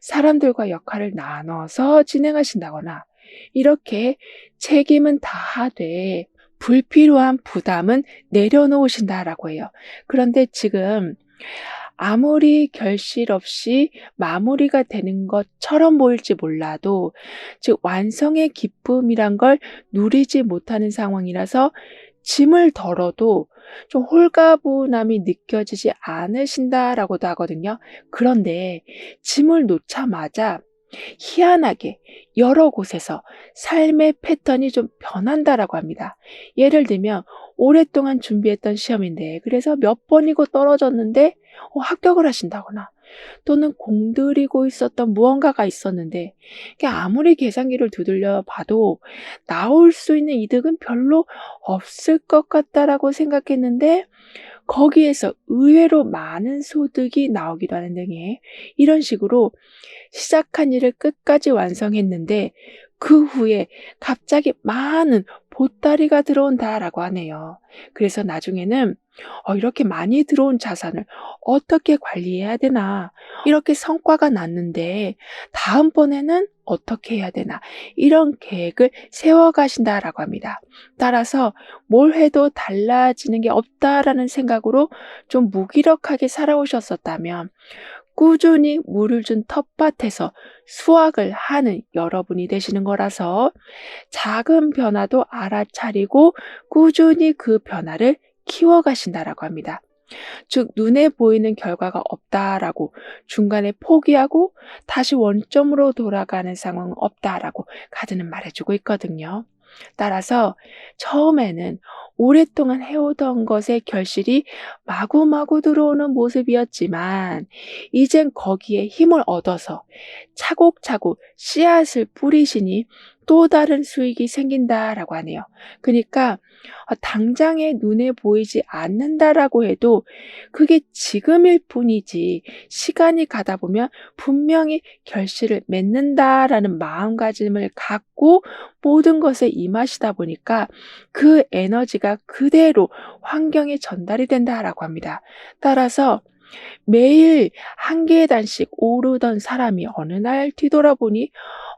사람들과 역할을 나눠서 진행하신다거나, 이렇게 책임은 다 하되 불필요한 부담은 내려놓으신다라고 해요. 그런데 지금 아무리 결실 없이 마무리가 되는 것처럼 보일지 몰라도 즉 완성의 기쁨이란 걸 누리지 못하는 상황이라서 짐을 덜어도 좀 홀가분함이 느껴지지 않으신다라고도 하거든요. 그런데 짐을 놓자마자 희한하게 여러 곳에서 삶의 패턴이 좀 변한다라고 합니다. 예를 들면 오랫동안 준비했던 시험인데 그래서 몇 번이고 떨어졌는데 합격을 하신다거나, 또는 공들이고 있었던 무언가가 있었는데 이게 아무리 계산기를 두들려 봐도 나올 수 있는 이득은 별로 없을 것 같다라고 생각했는데 거기에서 의외로 많은 소득이 나오기도 하는 등의, 이런 식으로 시작한 일을 끝까지 완성했는데 그 후에 갑자기 많은 보따리가 들어온다라고 하네요. 그래서 나중에는 이렇게 많이 들어온 자산을 어떻게 관리해야 되나, 이렇게 성과가 났는데 다음번에는 어떻게 해야 되나, 이런 계획을 세워가신다라고 합니다. 따라서 뭘 해도 달라지는 게 없다라는 생각으로 좀 무기력하게 살아오셨었다면 꾸준히 물을 준 텃밭에서 수확을 하는 여러분이 되시는 거라서 작은 변화도 알아차리고 꾸준히 그 변화를 키워가신다라고 합니다. 즉 눈에 보이는 결과가 없다라고 중간에 포기하고 다시 원점으로 돌아가는 상황은 없다라고 카드는 말해주고 있거든요. 따라서 처음에는 오랫동안 해오던 것의 결실이 마구마구 들어오는 모습이었지만 이젠 거기에 힘을 얻어서 차곡차곡 씨앗을 뿌리시니 또 다른 수익이 생긴다라고 하네요. 그러니까 당장에 눈에 보이지 않는다라고 해도 그게 지금일 뿐이지 시간이 가다 보면 분명히 결실을 맺는다라는 마음가짐을 갖고 모든 것에 임하시다 보니까 그 에너지가 그대로 환경에 전달이 된다라고 합니다. 따라서 매일 한 계단씩 오르던 사람이 어느 날 뒤돌아보니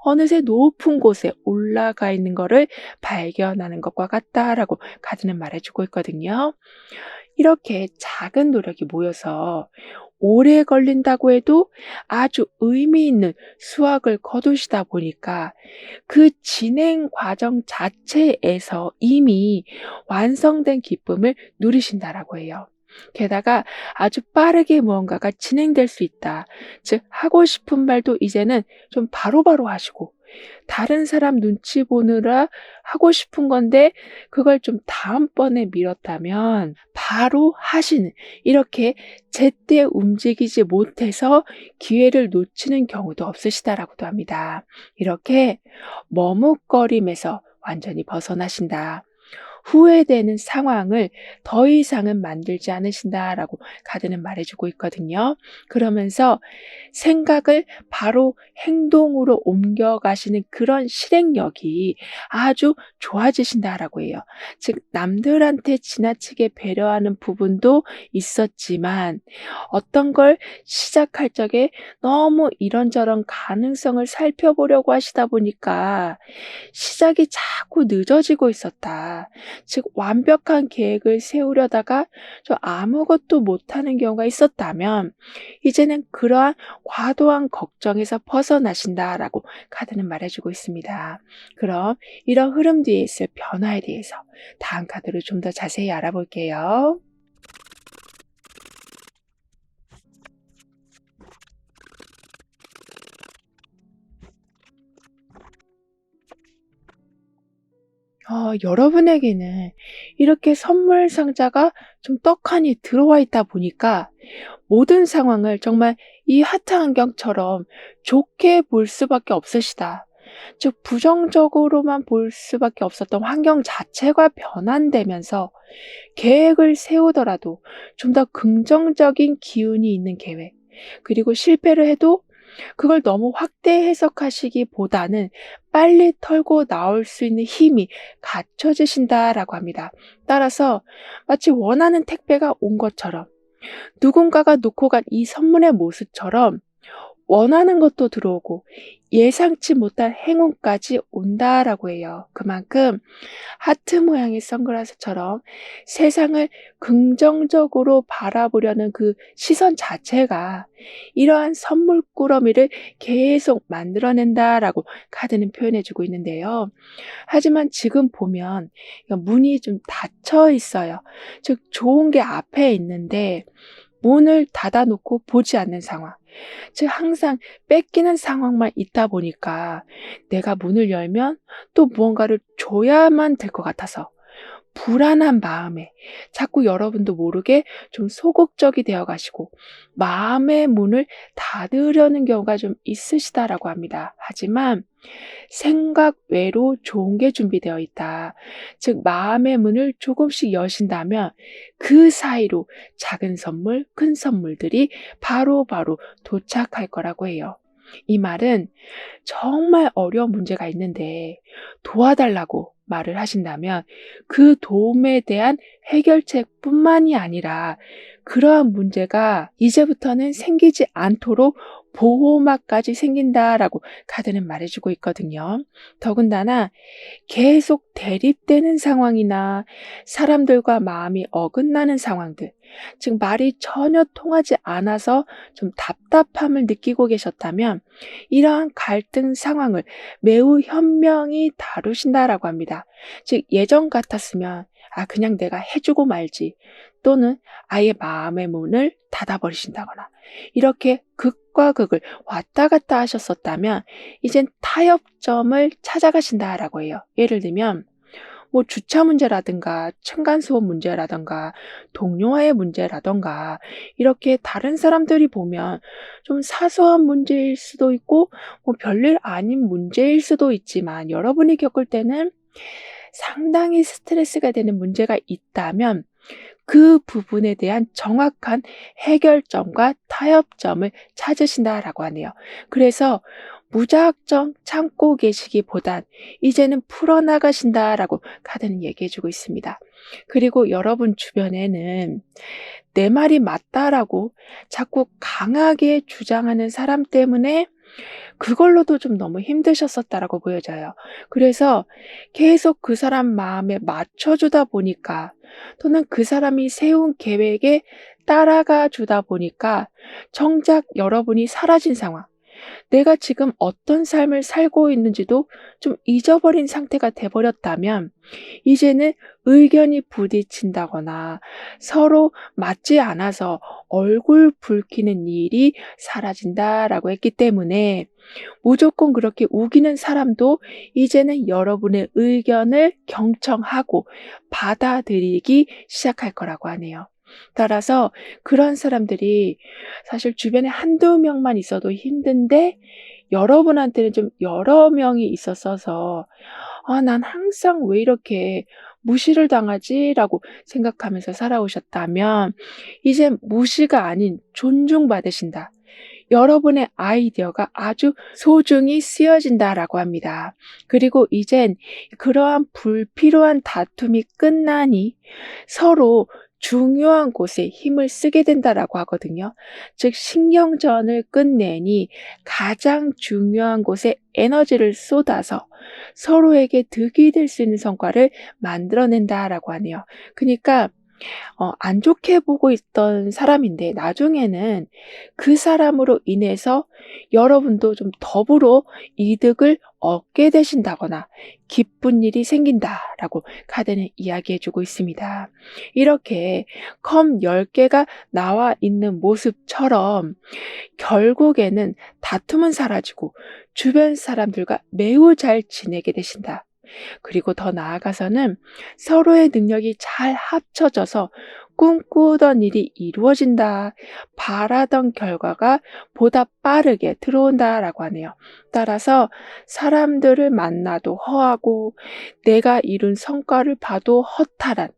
어느새 높은 곳에 올라가 있는 것을 발견하는 것과 같다라고 카드는 말해주고 있거든요. 이렇게 작은 노력이 모여서 오래 걸린다고 해도 아주 의미 있는 수확을 거두시다 보니까 그 진행 과정 자체에서 이미 완성된 기쁨을 누리신다라고 해요. 게다가 아주 빠르게 무언가가 진행될 수 있다. 즉, 하고 싶은 말도 이제는 좀 바로바로 하시고, 다른 사람 눈치 보느라 하고 싶은 건데 그걸 좀 다음번에 미뤘다면 바로 하시는, 이렇게 제때 움직이지 못해서 기회를 놓치는 경우도 없으시다라고도 합니다. 이렇게 머뭇거림에서 완전히 벗어나신다. 후회되는 상황을 더 이상은 만들지 않으신다라고 카드는 말해주고 있거든요. 그러면서 생각을 바로 행동으로 옮겨가시는 그런 실행력이 아주 좋아지신다라고 해요. 즉, 남들한테 지나치게 배려하는 부분도 있었지만 어떤 걸 시작할 적에 너무 이런저런 가능성을 살펴보려고 하시다 보니까 시작이 자꾸 늦어지고 있었다. 즉, 완벽한 계획을 세우려다가 저 아무것도 못하는 경우가 있었다면 이제는 그러한 과도한 걱정에서 벗어나신다라고 카드는 말해주고 있습니다. 그럼 이런 흐름 뒤에 있을 변화에 대해서 다음 카드로 좀 더 자세히 알아볼게요. 여러분에게는 이렇게 선물 상자가 좀 떡하니 들어와 있다 보니까 모든 상황을 정말 이 하트 안경처럼 좋게 볼 수밖에 없으시다. 즉, 부정적으로만 볼 수밖에 없었던 환경 자체가 변환되면서 계획을 세우더라도 좀 더 긍정적인 기운이 있는 계획, 그리고 실패를 해도 그걸 너무 확대 해석하시기보다는 빨리 털고 나올 수 있는 힘이 갖춰지신다라고 합니다. 따라서 마치 원하는 택배가 온 것처럼, 누군가가 놓고 간 이 선물의 모습처럼 원하는 것도 들어오고 예상치 못한 행운까지 온다라고 해요. 그만큼 하트 모양의 선글라스처럼 세상을 긍정적으로 바라보려는 그 시선 자체가 이러한 선물 꾸러미를 계속 만들어낸다라고 카드는 표현해주고 있는데요. 하지만 지금 보면 문이 좀 닫혀 있어요. 즉, 좋은 게 앞에 있는데 문을 닫아놓고 보지 않는 상황. 즉, 항상 뺏기는 상황만 있다 보니까 내가 문을 열면 또 무언가를 줘야만 될 것 같아서 불안한 마음에 자꾸 여러분도 모르게 좀 소극적이 되어 가시고 마음의 문을 닫으려는 경우가 좀 있으시다라고 합니다. 하지만 생각 외로 좋은 게 준비되어 있다. 즉, 마음의 문을 조금씩 여신다면 그 사이로 작은 선물, 큰 선물들이 바로바로 도착할 거라고 해요. 이 말은 정말 어려운 문제가 있는데 도와달라고 말을 하신다면 그 도움에 대한 해결책뿐만이 아니라 그러한 문제가 이제부터는 생기지 않도록 보호막까지 생긴다라고 카드는 말해주고 있거든요. 더군다나 계속 대립되는 상황이나 사람들과 마음이 어긋나는 상황들, 즉 말이 전혀 통하지 않아서 좀 답답함을 느끼고 계셨다면 이러한 갈등 상황을 매우 현명히 다루신다라고 합니다. 즉, 예전 같았으면 그냥 내가 해주고 말지, 또는 아예 마음의 문을 닫아버리신다거나 이렇게 극과 극을 왔다 갔다 하셨었다면 이젠 타협점을 찾아가신다라고 해요. 예를 들면 주차 문제라든가 층간소음 문제라든가 동료와의 문제라든가 이렇게 다른 사람들이 보면 좀 사소한 문제일 수도 있고 별일 아닌 문제일 수도 있지만 여러분이 겪을 때는 상당히 스트레스가 되는 문제가 있다면 그 부분에 대한 정확한 해결점과 타협점을 찾으신다라고 하네요. 그래서 무작정 참고 계시기보단 이제는 풀어나가신다라고 카드는 얘기해주고 있습니다. 그리고 여러분 주변에는 내 말이 맞다라고 자꾸 강하게 주장하는 사람 때문에 그걸로도 좀 너무 힘드셨었다라고 보여져요. 그래서 계속 그 사람 마음에 맞춰주다 보니까, 또는 그 사람이 세운 계획에 따라가 주다 보니까 정작 여러분이 사라진 상황, 내가 지금 어떤 삶을 살고 있는지도 좀 잊어버린 상태가 돼버렸다면 이제는 의견이 부딪힌다거나 서로 맞지 않아서 얼굴 붉히는 일이 사라진다라고 했기 때문에 무조건 그렇게 우기는 사람도 이제는 여러분의 의견을 경청하고 받아들이기 시작할 거라고 하네요. 따라서 그런 사람들이 사실 주변에 한두 명만 있어도 힘든데 여러분한테는 좀 여러 명이 있었어서 '아 난 항상 왜 이렇게 무시를 당하지?'라고 생각하면서 살아오셨다면 이젠 무시가 아닌 존중받으신다. 여러분의 아이디어가 아주 소중히 쓰여진다라고 합니다. 그리고 이젠 그러한 불필요한 다툼이 끝나니 서로 중요한 곳에 힘을 쓰게 된다라고 하거든요. 즉 신경전을 끝내니 가장 중요한 곳에 에너지를 쏟아서 서로에게 득이 될 수 있는 성과를 만들어낸다라고 하네요. 그러니까 안 좋게 보고 있던 사람인데 나중에는 그 사람으로 인해서 여러분도 좀 더불어 이득을 얻게 되신다거나 기쁜 일이 생긴다라고 카드는 이야기해 주고 있습니다. 이렇게 컵 10개가 나와 있는 모습처럼 결국에는 다툼은 사라지고 주변 사람들과 매우 잘 지내게 되신다. 그리고 더 나아가서는 서로의 능력이 잘 합쳐져서 꿈꾸던 일이 이루어진다. 바라던 결과가 보다 빠르게 들어온다라고 하네요. 따라서 사람들을 만나도 허하고 내가 이룬 성과를 봐도 허탈한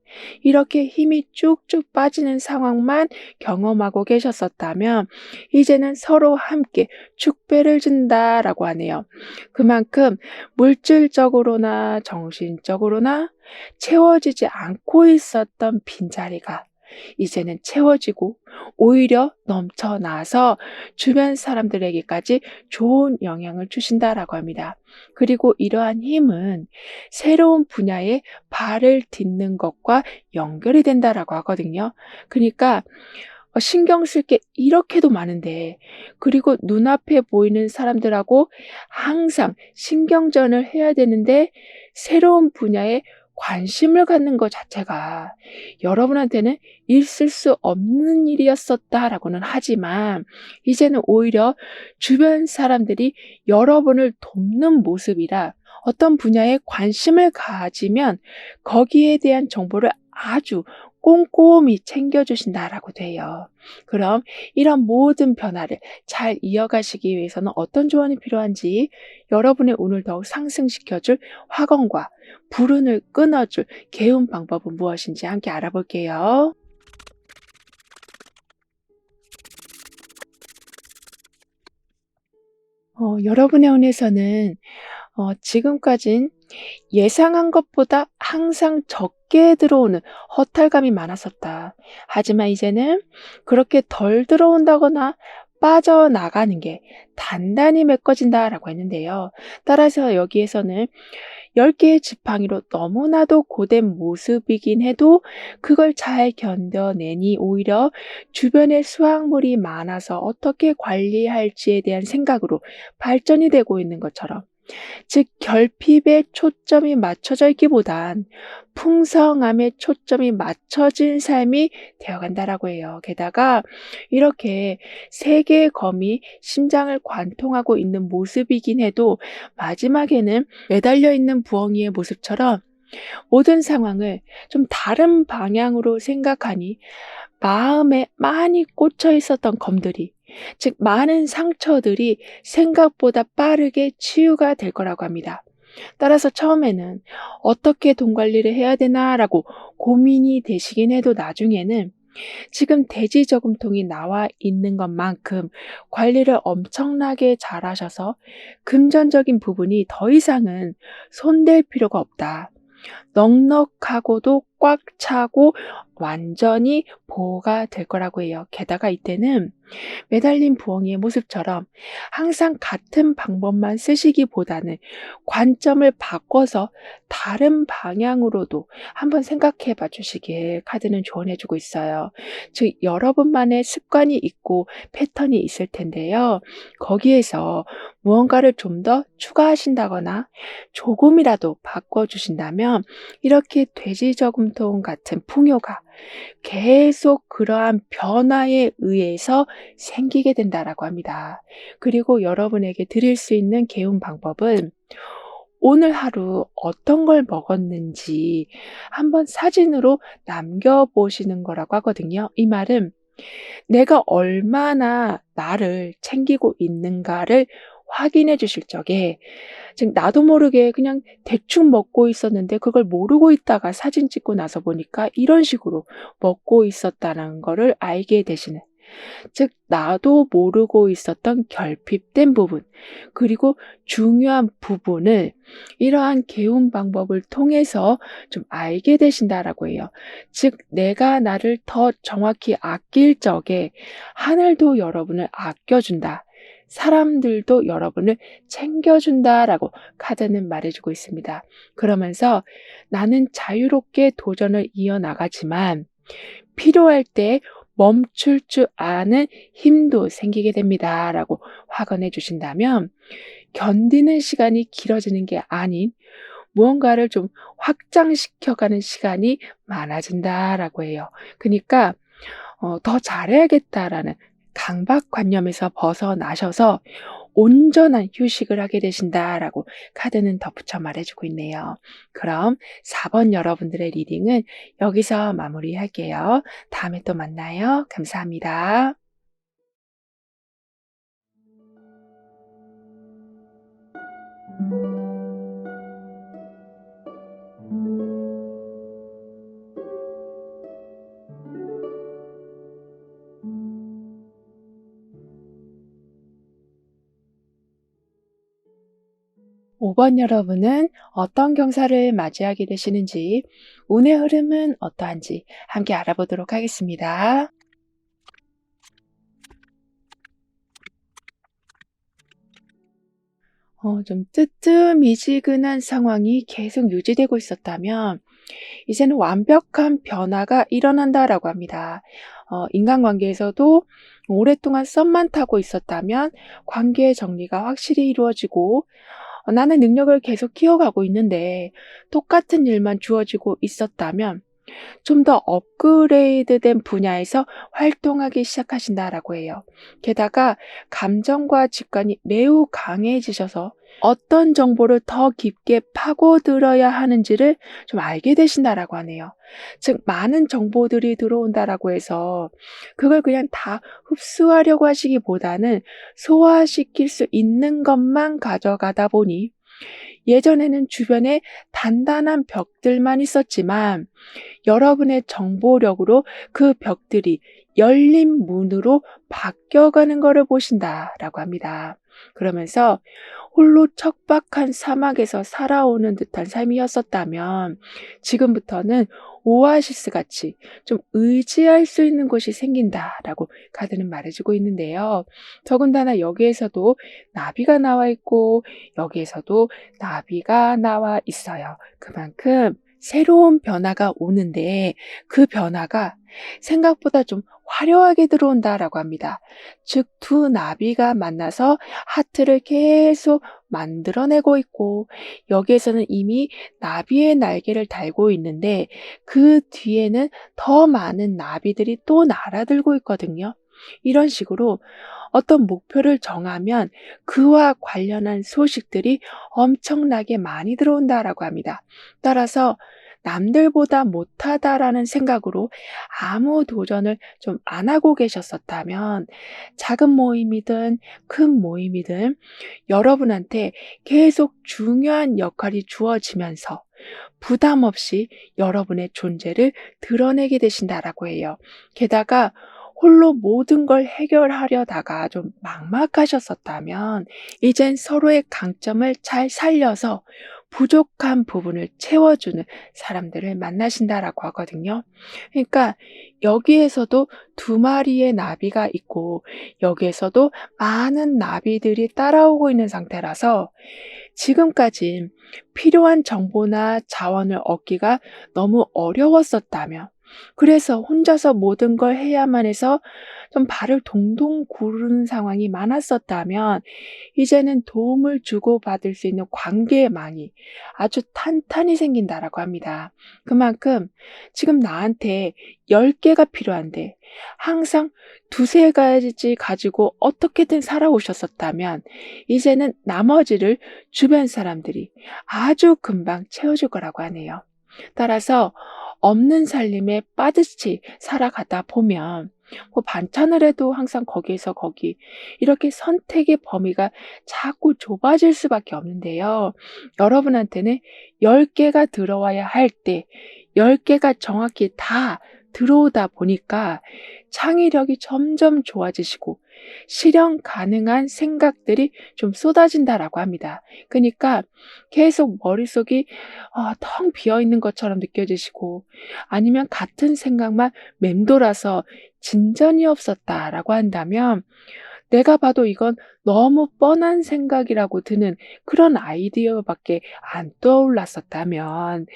이렇게 힘이 쭉쭉 빠지는 상황만 경험하고 계셨었다면 이제는 서로 함께 축배를 준다라고 하네요. 그만큼 물질적으로나 정신적으로나 채워지지 않고 있었던 빈자리가 이제는 채워지고 오히려 넘쳐나서 주변 사람들에게까지 좋은 영향을 주신다라고 합니다. 그리고 이러한 힘은 새로운 분야에 발을 딛는 것과 연결이 된다라고 하거든요. 그러니까 신경 쓸 게 이렇게도 많은데 그리고 눈앞에 보이는 사람들하고 항상 신경전을 해야 되는데 새로운 분야에 관심을 갖는 것 자체가 여러분한테는 있을 수 없는 일이었었다라고는 하지만 이제는 오히려 주변 사람들이 여러분을 돕는 모습이라 어떤 분야에 관심을 가지면 거기에 대한 정보를 아주 꼼꼼히 챙겨주신다라고 돼요. 그럼 이런 모든 변화를 잘 이어가시기 위해서는 어떤 조언이 필요한지 여러분의 운을 더욱 상승시켜줄 화건과 불운을 끊어줄 개운 방법은 무엇인지 함께 알아볼게요. 여러분의 운에서는 지금까진 예상한 것보다 항상 적게 들어오는 허탈감이 많았었다. 하지만 이제는 그렇게 덜 들어온다거나 빠져나가는 게 단단히 메꿔진다라고 했는데요. 따라서 여기에서는 10개의 지팡이로 너무나도 고된 모습이긴 해도 그걸 잘 견뎌내니 오히려 주변에 수확물이 많아서 어떻게 관리할지에 대한 생각으로 발전이 되고 있는 것처럼 즉 결핍에 초점이 맞춰져 있기보단 풍성함에 초점이 맞춰진 삶이 되어간다라고 해요. 게다가 이렇게 세 개의 검이 심장을 관통하고 있는 모습이긴 해도 마지막에는 매달려 있는 부엉이의 모습처럼 모든 상황을 좀 다른 방향으로 생각하니 마음에 많이 꽂혀 있었던 검들이 즉 많은 상처들이 생각보다 빠르게 치유가 될 거라고 합니다. 따라서 처음에는 '어떻게 돈 관리를 해야 되나.'라고 고민이 되시긴 해도 나중에는 지금 대지 저금통이 나와 있는 것만큼 관리를 엄청나게 잘하셔서 금전적인 부분이 더 이상은 손댈 필요가 없다. 넉넉하고도 꽉 차고 완전히 보호가 될 거라고 해요. 게다가 이때는 매달린 부엉이의 모습처럼 항상 같은 방법만 쓰시기보다는 관점을 바꿔서 다른 방향으로도 한번 생각해 봐 주시길 카드는 조언해 주고 있어요. 즉 여러분만의 습관이 있고 패턴이 있을 텐데요. 거기에서 무언가를 좀 더 추가하신다거나 조금이라도 바꿔 주신다면 이렇게 돼지 저금통 같은 풍요가 계속 그러한 변화에 의해서 생기게 된다라고 합니다. 그리고 여러분에게 드릴 수 있는 개운 방법은 오늘 하루 어떤 걸 먹었는지 한번 사진으로 남겨보시는 거라고 하거든요. 이 말은 내가 얼마나 나를 챙기고 있는가를 확인해 주실 적에 지금 나도 모르게 그냥 대충 먹고 있었는데 그걸 모르고 있다가 사진 찍고 나서 보니까 이런 식으로 먹고 있었다는 거를 알게 되시는, 즉 나도 모르고 있었던 결핍된 부분 그리고 중요한 부분을 이러한 개운 방법을 통해서 좀 알게 되신다라고 해요. 즉 내가 나를 더 정확히 아낄 적에 하늘도 여러분을 아껴준다. 사람들도 여러분을 챙겨준다라고 카드는 말해주고 있습니다. 그러면서 나는 자유롭게 도전을 이어나가지만 필요할 때 멈출 줄 아는 힘도 생기게 됩니다라고 확언해 주신다면 견디는 시간이 길어지는 게 아닌 무언가를 좀 확장시켜가는 시간이 많아진다라고 해요. 그러니까 더 잘해야겠다라는 강박관념에서 벗어나셔서 온전한 휴식을 하게 되신다라고 카드는 덧붙여 말해주고 있네요. 그럼 4번 여러분들의 리딩은 여기서 마무리할게요. 다음에 또 만나요. 감사합니다. 5번 여러분은 어떤 경사를 맞이하게 되시는지, 운의 흐름은 어떠한지 함께 알아보도록 하겠습니다. 좀 뜨뜻미지근한 상황이 계속 유지되고 있었다면 이제는 완벽한 변화가 일어난다라고 합니다. 인간관계에서도 오랫동안 썸만 타고 있었다면 관계의 정리가 확실히 이루어지고, 나는 능력을 계속 키워가고 있는데 똑같은 일만 주어지고 있었다면 좀 더 업그레이드된 분야에서 활동하기 시작하신다라고 해요. 게다가 감정과 직관이 매우 강해지셔서 어떤 정보를 더 깊게 파고들어야 하는지를 좀 알게 되신다라고 하네요. 즉 많은 정보들이 들어온다라고 해서 그걸 그냥 다 흡수하려고 하시기보다는 소화시킬 수 있는 것만 가져가다 보니 예전에는 주변에 단단한 벽들만 있었지만 여러분의 정보력으로 그 벽들이 열린 문으로 바뀌어가는 것을 보신다라고 합니다. 그러면서 홀로 척박한 사막에서 살아오는 듯한 삶이었었다면 지금부터는 오아시스 같이 좀 의지할 수 있는 곳이 생긴다라고 카드는 말해주고 있는데요. 더군다나 여기에서도 나비가 나와 있고 여기에서도 나비가 나와 있어요. 그만큼 새로운 변화가 오는데 그 변화가 생각보다 좀 화려하게 들어온다라고 합니다. 즉 두 나비가 만나서 하트를 계속 만들어내고 있고 여기에서는 이미 나비의 날개를 달고 있는데 그 뒤에는 더 많은 나비들이 또 날아들고 있거든요. 이런 식으로 어떤 목표를 정하면 그와 관련한 소식들이 엄청나게 많이 들어온다라고 합니다. 따라서 남들보다 못하다라는 생각으로 아무 도전을 좀 안 하고 계셨었다면 작은 모임이든 큰 모임이든 여러분한테 계속 중요한 역할이 주어지면서 부담 없이 여러분의 존재를 드러내게 되신다라고 해요. 게다가 홀로 모든 걸 해결하려다가 좀 막막하셨었다면 이젠 서로의 강점을 잘 살려서 부족한 부분을 채워주는 사람들을 만나신다라고 하거든요. 그러니까 여기에서도 두 마리의 나비가 있고 여기에서도 많은 나비들이 따라오고 있는 상태라서 지금까지 필요한 정보나 자원을 얻기가 너무 어려웠었다면, 그래서 혼자서 모든 걸 해야만 해서 좀 발을 동동 구르는 상황이 많았었다면, 이제는 도움을 주고받을 수 있는 관계망이 아주 탄탄히 생긴다라고 합니다. 그만큼 지금 나한테 10개가 필요한데 항상 두세 가지 가지고 어떻게든 살아오셨었다면, 이제는 나머지를 주변 사람들이 아주 금방 채워줄 거라고 하네요. 따라서 없는 살림에 빠듯이 살아가다 보면 뭐 반찬을 해도 항상 거기에서 거기, 이렇게 선택의 범위가 자꾸 좁아질 수밖에 없는데요. 여러분한테는 10개가 들어와야 할 때 10개가 정확히 다 들어오다 보니까 창의력이 점점 좋아지시고 실현 가능한 생각들이 좀 쏟아진다라고 합니다. 그러니까 계속 머릿속이 텅 비어 있는 것처럼 느껴지시고, 아니면 같은 생각만 맴돌아서 진전이 없었다라고 한다면, 내가 봐도 이건 너무 뻔한 생각이라고 드는 그런 아이디어밖에 안 떠올랐었다면,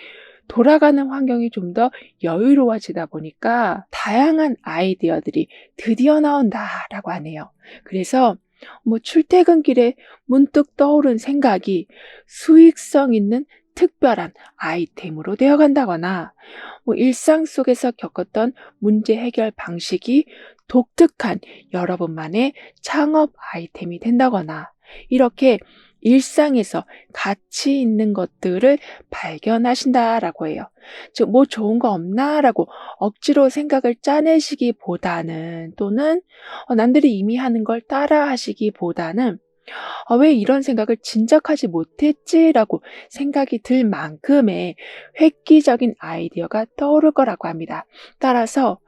돌아가는 환경이 좀 더 여유로워지다 보니까 다양한 아이디어들이 드디어 나온다라고 하네요. 그래서 뭐 출퇴근길에 문득 떠오른 생각이 수익성 있는 특별한 아이템으로 되어간다거나, 뭐 일상 속에서 겪었던 문제 해결 방식이 독특한 여러분만의 창업 아이템이 된다거나, 이렇게 일상에서 가치 있는 것들을 발견하신다라고 해요. 즉, 뭐 좋은 거 없나라고 억지로 생각을 짜내시기보다는, 또는 남들이 이미 하는 걸 따라 하시기보다는, 왜 이런 생각을 진작하지 못했지라고 생각이 들 만큼의 획기적인 아이디어가 떠오를 거라고 합니다. 따라서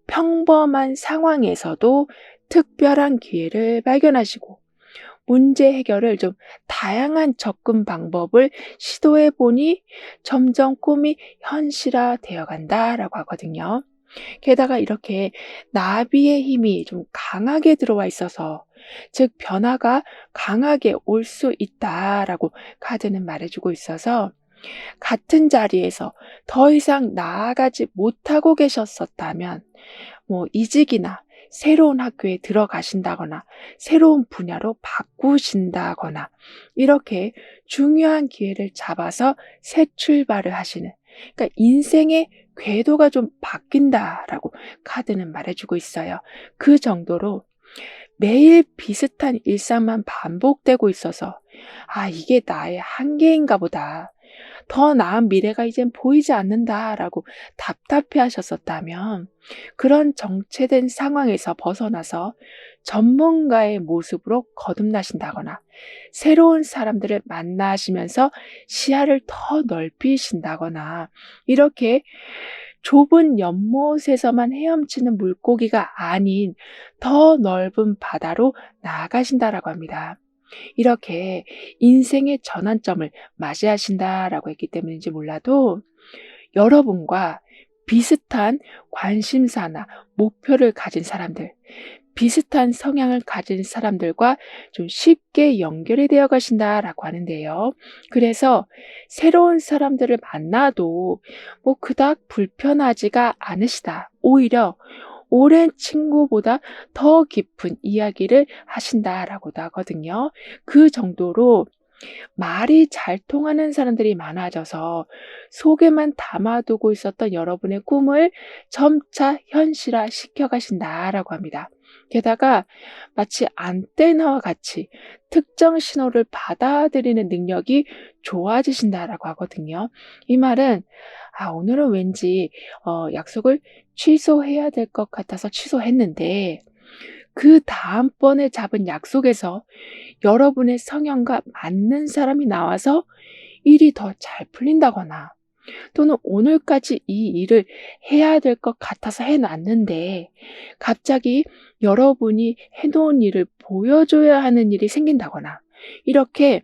평범한 상황에서도 특별한 기회를 발견하시고, 문제 해결을 좀 다양한 접근 방법을 시도해 보니 점점 꿈이 현실화 되어 간다라고 하거든요. 게다가 이렇게 나비의 힘이 좀 강하게 들어와 있어서, 즉 변화가 강하게 올 수 있다라고 카드는 말해주고 있어서, 같은 자리에서 더 이상 나아가지 못하고 계셨었다면, 뭐 이직이나 새로운 학교에 들어가신다거나 새로운 분야로 바꾸신다거나, 이렇게 중요한 기회를 잡아서 새 출발을 하시는, 그러니까 인생의 궤도가 좀 바뀐다라고 카드는 말해주고 있어요. 그 정도로 매일 비슷한 일상만 반복되고 있어서, 이게 나의 한계인가 보다, 더 나은 미래가 이젠 보이지 않는다라고 답답해 하셨었다면, 그런 정체된 상황에서 벗어나서 전문가의 모습으로 거듭나신다거나, 새로운 사람들을 만나시면서 시야를 더 넓히신다거나, 이렇게 좁은 연못에서만 헤엄치는 물고기가 아닌 더 넓은 바다로 나아가신다라고 합니다. 이렇게 인생의 전환점을 맞이하신다라고 했기 때문인지 몰라도, 여러분과 비슷한 관심사나 목표를 가진 사람들, 비슷한 성향을 가진 사람들과 좀 쉽게 연결이 되어 가신다라고 하는데요. 그래서 새로운 사람들을 만나도 뭐 그닥 불편하지가 않으시다. 오히려 오랜 친구보다 더 깊은 이야기를 하신다라고도 하거든요. 그 정도로 말이 잘 통하는 사람들이 많아져서 속에만 담아두고 있었던 여러분의 꿈을 점차 현실화 시켜가신다라고 합니다. 게다가 마치 안테나와 같이 특정 신호를 받아들이는 능력이 좋아지신다라고 하거든요. 이 말은, 오늘은 왠지 약속을 취소해야 될 것 같아서 취소했는데, 그 다음번에 잡은 약속에서 여러분의 성향과 맞는 사람이 나와서 일이 더 잘 풀린다거나, 또는 오늘까지 이 일을 해야 될 것 같아서 해놨는데 갑자기 여러분이 해놓은 일을 보여줘야 하는 일이 생긴다거나, 이렇게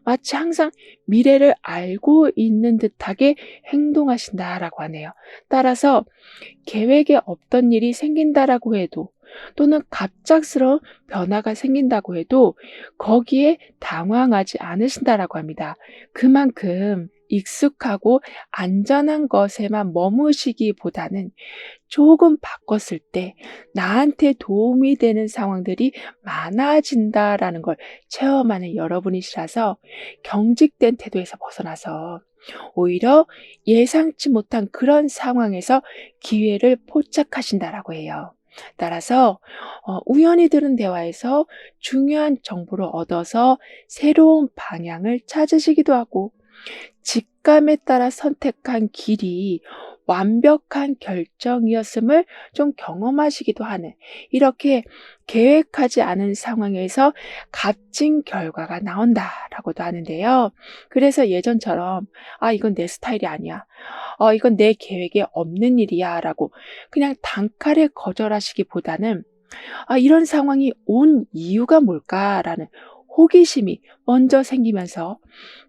마치 항상 미래를 알고 있는 듯하게 행동하신다라고 하네요. 따라서 계획에 없던 일이 생긴다라고 해도 또는 갑작스러운 변화가 생긴다고 해도 거기에 당황하지 않으신다라고 합니다. 그만큼 익숙하고 안전한 것에만 머무시기보다는 조금 바꿨을 때 나한테 도움이 되는 상황들이 많아진다라는 걸 체험하는 여러분이시라서 경직된 태도에서 벗어나서 오히려 예상치 못한 그런 상황에서 기회를 포착하신다라고 해요. 따라서 우연히 들은 대화에서 중요한 정보를 얻어서 새로운 방향을 찾으시기도 하고 직감에 따라 선택한 길이 완벽한 결정이었음을 좀 경험하시기도 하는 이렇게 계획하지 않은 상황에서 값진 결과가 나온다라고도 하는데요. 그래서 예전처럼 이건 내 스타일이 아니야. 이건 내 계획에 없는 일이야 라고 그냥 단칼에 거절하시기보다는 이런 상황이 온 이유가 뭘까라는 호기심이 먼저 생기면서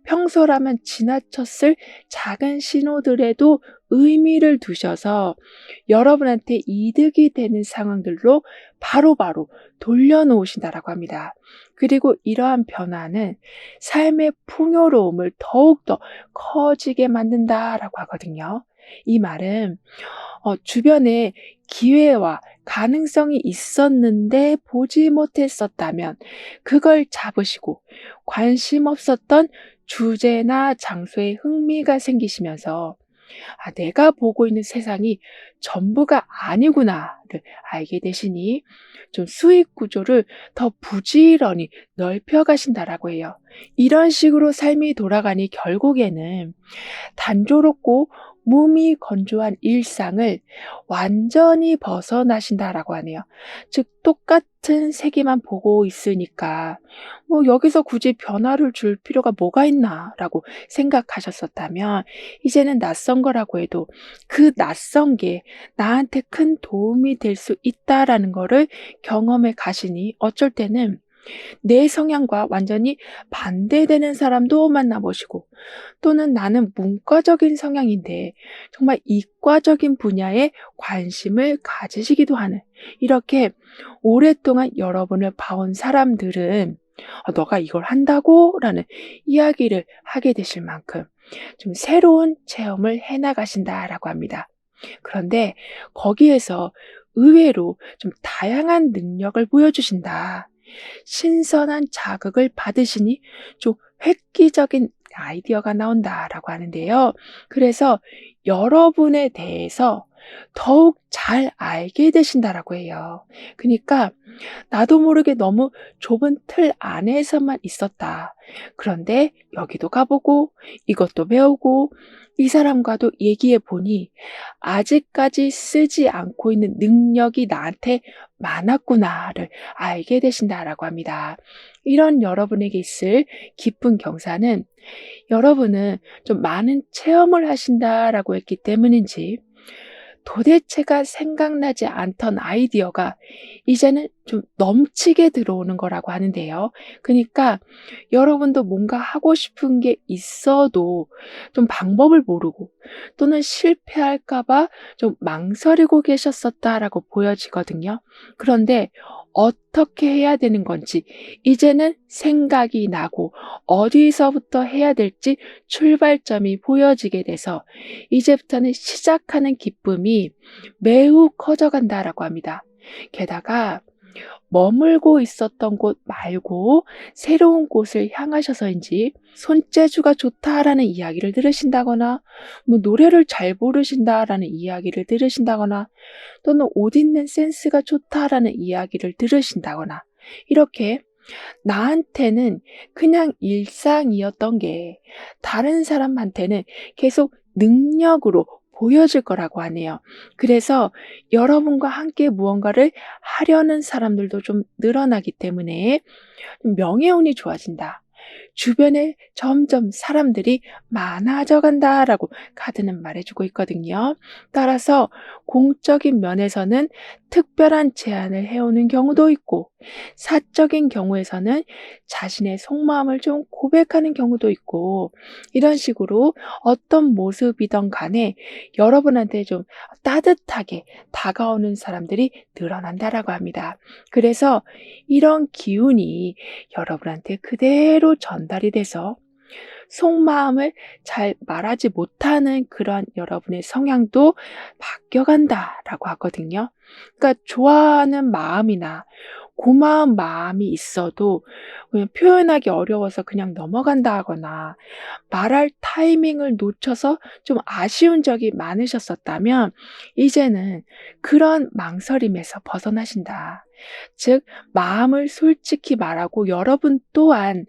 평소라면 지나쳤을 작은 신호들에도 의미를 두셔서 여러분한테 이득이 되는 상황들로 바로바로 돌려놓으신다라고 합니다. 그리고 이러한 변화는 삶의 풍요로움을 더욱더 커지게 만든다라고 하거든요. 이 말은 주변에 기회와 가능성이 있었는데 보지 못했었다면 그걸 잡으시고 관심 없었던 주제나 장소에 흥미가 생기시면서 내가 보고 있는 세상이 전부가 아니구나를 알게 되시니 좀 수익 구조를 더 부지런히 넓혀 가신다라고 해요. 이런 식으로 삶이 돌아가니 결국에는 단조롭고 몸이 건조한 일상을 완전히 벗어나신다라고 하네요. 즉 똑같은 세계만 보고 있으니까 여기서 굳이 변화를 줄 필요가 뭐가 있나라고 생각하셨었다면 이제는 낯선 거라고 해도 그 낯선 게 나한테 큰 도움이 될 수 있다라는 거를 경험해 가시니 어쩔 때는 내 성향과 완전히 반대되는 사람도 만나보시고 또는 나는 문과적인 성향인데 정말 이과적인 분야에 관심을 가지시기도 하는 이렇게 오랫동안 여러분을 봐온 사람들은 너가 이걸 한다고? 라는 이야기를 하게 되실 만큼 좀 새로운 체험을 해나가신다라고 합니다. 그런데 거기에서 의외로 좀 다양한 능력을 보여주신다. 신선한 자극을 받으시니 좀 획기적인 아이디어가 나온다라고 하는데요. 그래서 여러분에 대해서 더욱 잘 알게 되신다라고 해요. 그러니까 나도 모르게 너무 좁은 틀 안에서만 있었다. 그런데 여기도 가보고 이것도 배우고 이 사람과도 얘기해 보니 아직까지 쓰지 않고 있는 능력이 나한테 많았구나를 알게 되신다라고 합니다. 이런 여러분에게 있을 기쁜 경사는 여러분은 좀 많은 체험을 하신다라고 했기 때문인지 도대체가 생각나지 않던 아이디어가 이제는 좀 넘치게 들어오는 거라고 하는데요. 그러니까 여러분도 뭔가 하고 싶은 게 있어도 좀 방법을 모르고 또는 실패할까 봐 좀 망설이고 계셨었다라고 보여지거든요. 그런데 어떻게 해야 되는 건지 이제는 생각이 나고 어디서부터 해야 될지 출발점이 보여지게 돼서 이제부터는 시작하는 기쁨이 매우 커져간다라고 합니다. 게다가 머물고 있었던 곳 말고 새로운 곳을 향하셔서인지 손재주가 좋다라는 이야기를 들으신다거나 노래를 잘 부르신다라는 이야기를 들으신다거나 또는 옷 입는 센스가 좋다라는 이야기를 들으신다거나 이렇게 나한테는 그냥 일상이었던 게 다른 사람한테는 계속 능력으로 보여질 거라고 하네요. 그래서 여러분과 함께 무언가를 하려는 사람들도 좀 늘어나기 때문에 명예운이 좋아진다. 주변에 점점 사람들이 많아져 간다라고 카드는 말해주고 있거든요. 따라서 공적인 면에서는 특별한 제안을 해오는 경우도 있고 사적인 경우에서는 자신의 속마음을 좀 고백하는 경우도 있고, 이런 식으로 어떤 모습이든 간에 여러분한테 좀 따뜻하게 다가오는 사람들이 늘어난다라고 합니다. 그래서 이런 기운이 여러분한테 그대로 전달이 돼서 속마음을 잘 말하지 못하는 그런 여러분의 성향도 바뀌어간다라고 하거든요. 그러니까 좋아하는 마음이나 고마운 마음이 있어도 그냥 표현하기 어려워서 그냥 넘어간다 하거나 말할 타이밍을 놓쳐서 좀 아쉬운 적이 많으셨었다면 이제는 그런 망설임에서 벗어나신다. 즉, 마음을 솔직히 말하고 여러분 또한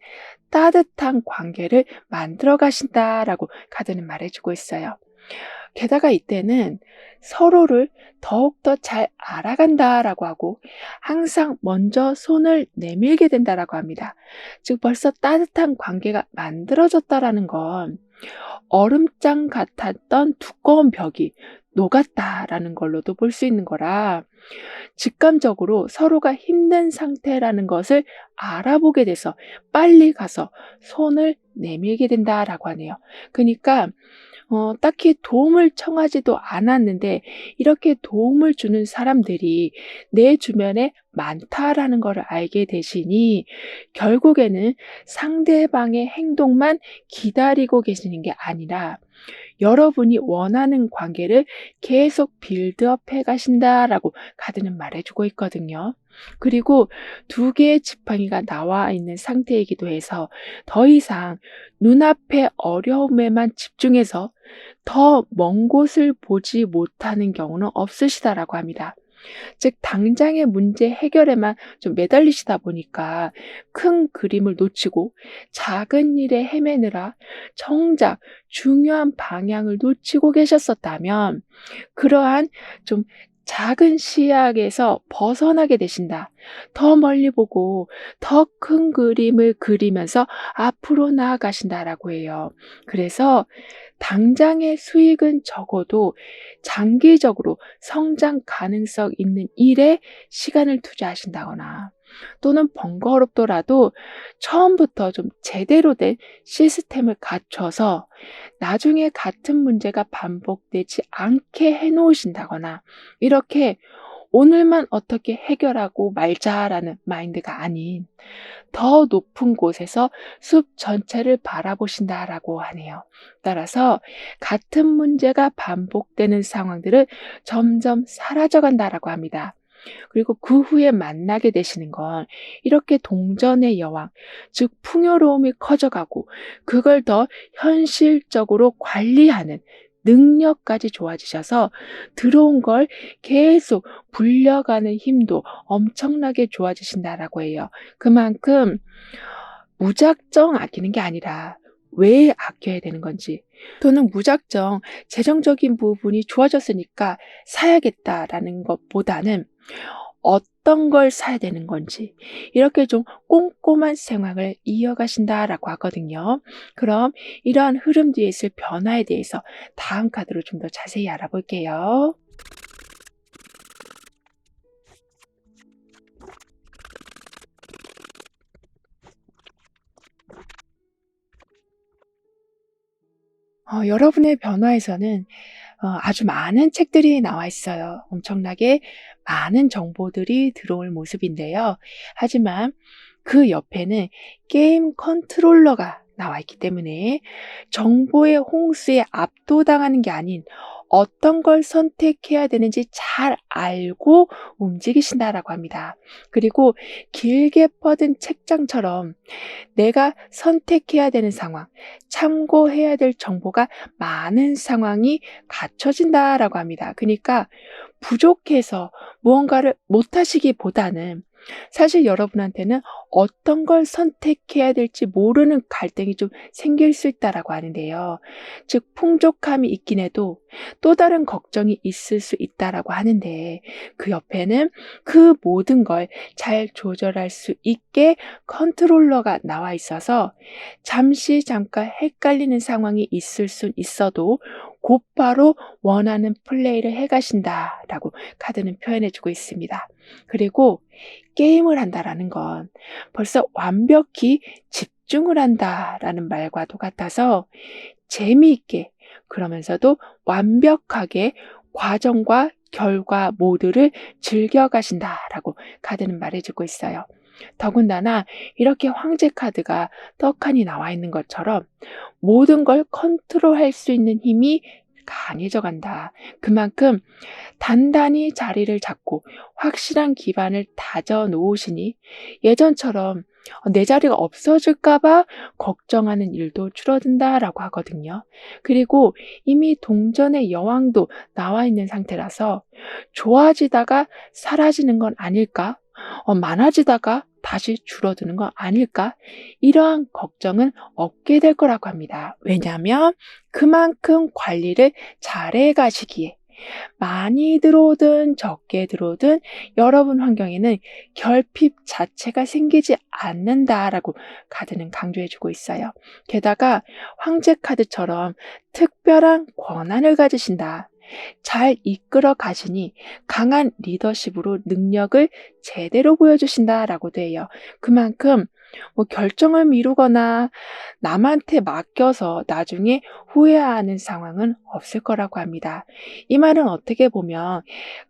따뜻한 관계를 만들어 가신다라고 카드는 말해주고 있어요. 게다가 이때는 서로를 더욱더 잘 알아간다라고 하고 항상 먼저 손을 내밀게 된다라고 합니다. 즉 벌써 따뜻한 관계가 만들어졌다라는 건 얼음장 같았던 두꺼운 벽이 녹았다라는 걸로도 볼 수 있는 거라 직감적으로 서로가 힘든 상태라는 것을 알아보게 돼서 빨리 가서 손을 내밀게 된다라고 하네요. 그러니까 딱히 도움을 청하지도 않았는데 이렇게 도움을 주는 사람들이 내 주변에 많다라는 것을 알게 되시니 결국에는 상대방의 행동만 기다리고 계시는 게 아니라 여러분이 원하는 관계를 계속 빌드업 해 가신다라고 카드는 말해주고 있거든요. 그리고 두 개의 지팡이가 나와 있는 상태이기도 해서 더 이상 눈앞의 어려움에만 집중해서 더 먼 곳을 보지 못하는 경우는 없으시다라고 합니다. 즉 당장의 문제 해결에만 좀 매달리시다 보니까 큰 그림을 놓치고 작은 일에 헤매느라 정작 중요한 방향을 놓치고 계셨었다면 그러한 좀 작은 시야에서 벗어나게 되신다. 더 멀리 보고 더 큰 그림을 그리면서 앞으로 나아가신다라고 해요. 그래서 당장의 수익은 적어도 장기적으로 성장 가능성 있는 일에 시간을 투자하신다거나 또는 번거롭더라도 처음부터 좀 제대로 된 시스템을 갖춰서 나중에 같은 문제가 반복되지 않게 해 놓으신다거나 이렇게 오늘만 어떻게 해결하고 말자라는 마인드가 아닌 더 높은 곳에서 숲 전체를 바라보신다라고 하네요. 따라서 같은 문제가 반복되는 상황들은 점점 사라져간다라고 합니다. 그리고 그 후에 만나게 되시는 건 이렇게 동전의 여왕, 즉 풍요로움이 커져가고 그걸 더 현실적으로 관리하는 능력까지 좋아지셔서 들어온 걸 계속 불려가는 힘도 엄청나게 좋아지신다라고 해요. 그만큼 무작정 아끼는 게 아니라 왜 아껴야 되는 건지 또는 무작정 재정적인 부분이 좋아졌으니까 사야겠다라는 것보다는 어떤 걸 사야 되는 건지 이렇게 좀 꼼꼼한 생활을 이어가신다라고 하거든요. 그럼 이러한 흐름 뒤에 있을 변화에 대해서 다음 카드로 좀 더 자세히 알아볼게요. 여러분의 변화에서는 아주 많은 책들이 나와 있어요. 엄청나게 많은 정보들이 들어올 모습인데요. 하지만 그 옆에는 게임 컨트롤러가 나와 있기 때문에 정보의 홍수에 압도당하는 게 아닌 어떤 걸 선택해야 되는지 잘 알고 움직이신다라고 합니다. 그리고 길게 뻗은 책장처럼 내가 선택해야 되는 상황, 참고해야 될 정보가 많은 상황이 갖춰진다라고 합니다. 그러니까 부족해서 무언가를 못하시기보다는 사실 여러분한테는 어떤 걸 선택해야 될지 모르는 갈등이 좀 생길 수 있다라고 하는데요. 즉 풍족함이 있긴 해도 또 다른 걱정이 있을 수 있다라고 하는데 그 옆에는 그 모든 걸 잘 조절할 수 있게 컨트롤러가 나와 있어서 잠깐 헷갈리는 상황이 있을 순 있어도 곧바로 원하는 플레이를 해가신다라고 카드는 표현해주고 있습니다. 그리고 게임을 한다라는 건 벌써 완벽히 집중을 한다라는 말과도 같아서 재미있게 그러면서도 완벽하게 과정과 결과 모두를 즐겨가신다라고 카드는 말해주고 있어요. 더군다나 이렇게 황제 카드가 떡하니 나와 있는 것처럼 모든 걸 컨트롤할 수 있는 힘이 강해져 간다. 그만큼 단단히 자리를 잡고 확실한 기반을 다져 놓으시니 예전처럼 내 자리가 없어질까봐 걱정하는 일도 줄어든다라고 하거든요. 그리고 이미 동전의 여왕도 나와 있는 상태라서 좋아지다가 사라지는 건 아닐까? 많아지다가 다시 줄어드는 건 아닐까? 이러한 걱정은 없게 될 거라고 합니다. 왜냐하면 그만큼 관리를 잘해 가시기에 많이 들어오든 적게 들어오든 여러분 환경에는 결핍 자체가 생기지 않는다라고 카드는 강조해주고 있어요. 게다가 황제 카드처럼 특별한 권한을 가지신다. 잘 이끌어 가시니 강한 리더십으로 능력을 제대로 보여주신다라고도 해요. 그만큼 결정을 미루거나 남한테 맡겨서 나중에 후회하는 상황은 없을 거라고 합니다. 이 말은 어떻게 보면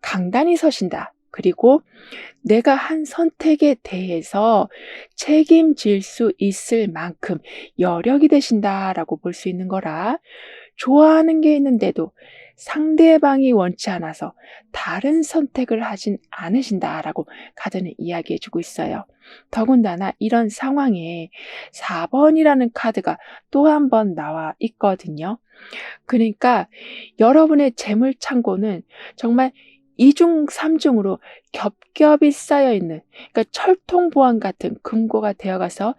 강단이 서신다. 그리고 내가 한 선택에 대해서 책임질 수 있을 만큼 여력이 되신다라고 볼 수 있는 거라 좋아하는 게 있는데도 상대방이 원치 않아서 다른 선택을 하진 않으신다라고 카드는 이야기해주고 있어요. 더군다나 이런 상황에 4번이라는 카드가 또 한 번 나와 있거든요. 그러니까 여러분의 재물 창고는 정말 2중, 3중으로 겹겹이 쌓여있는, 그러니까 철통보안 같은 금고가 되어가서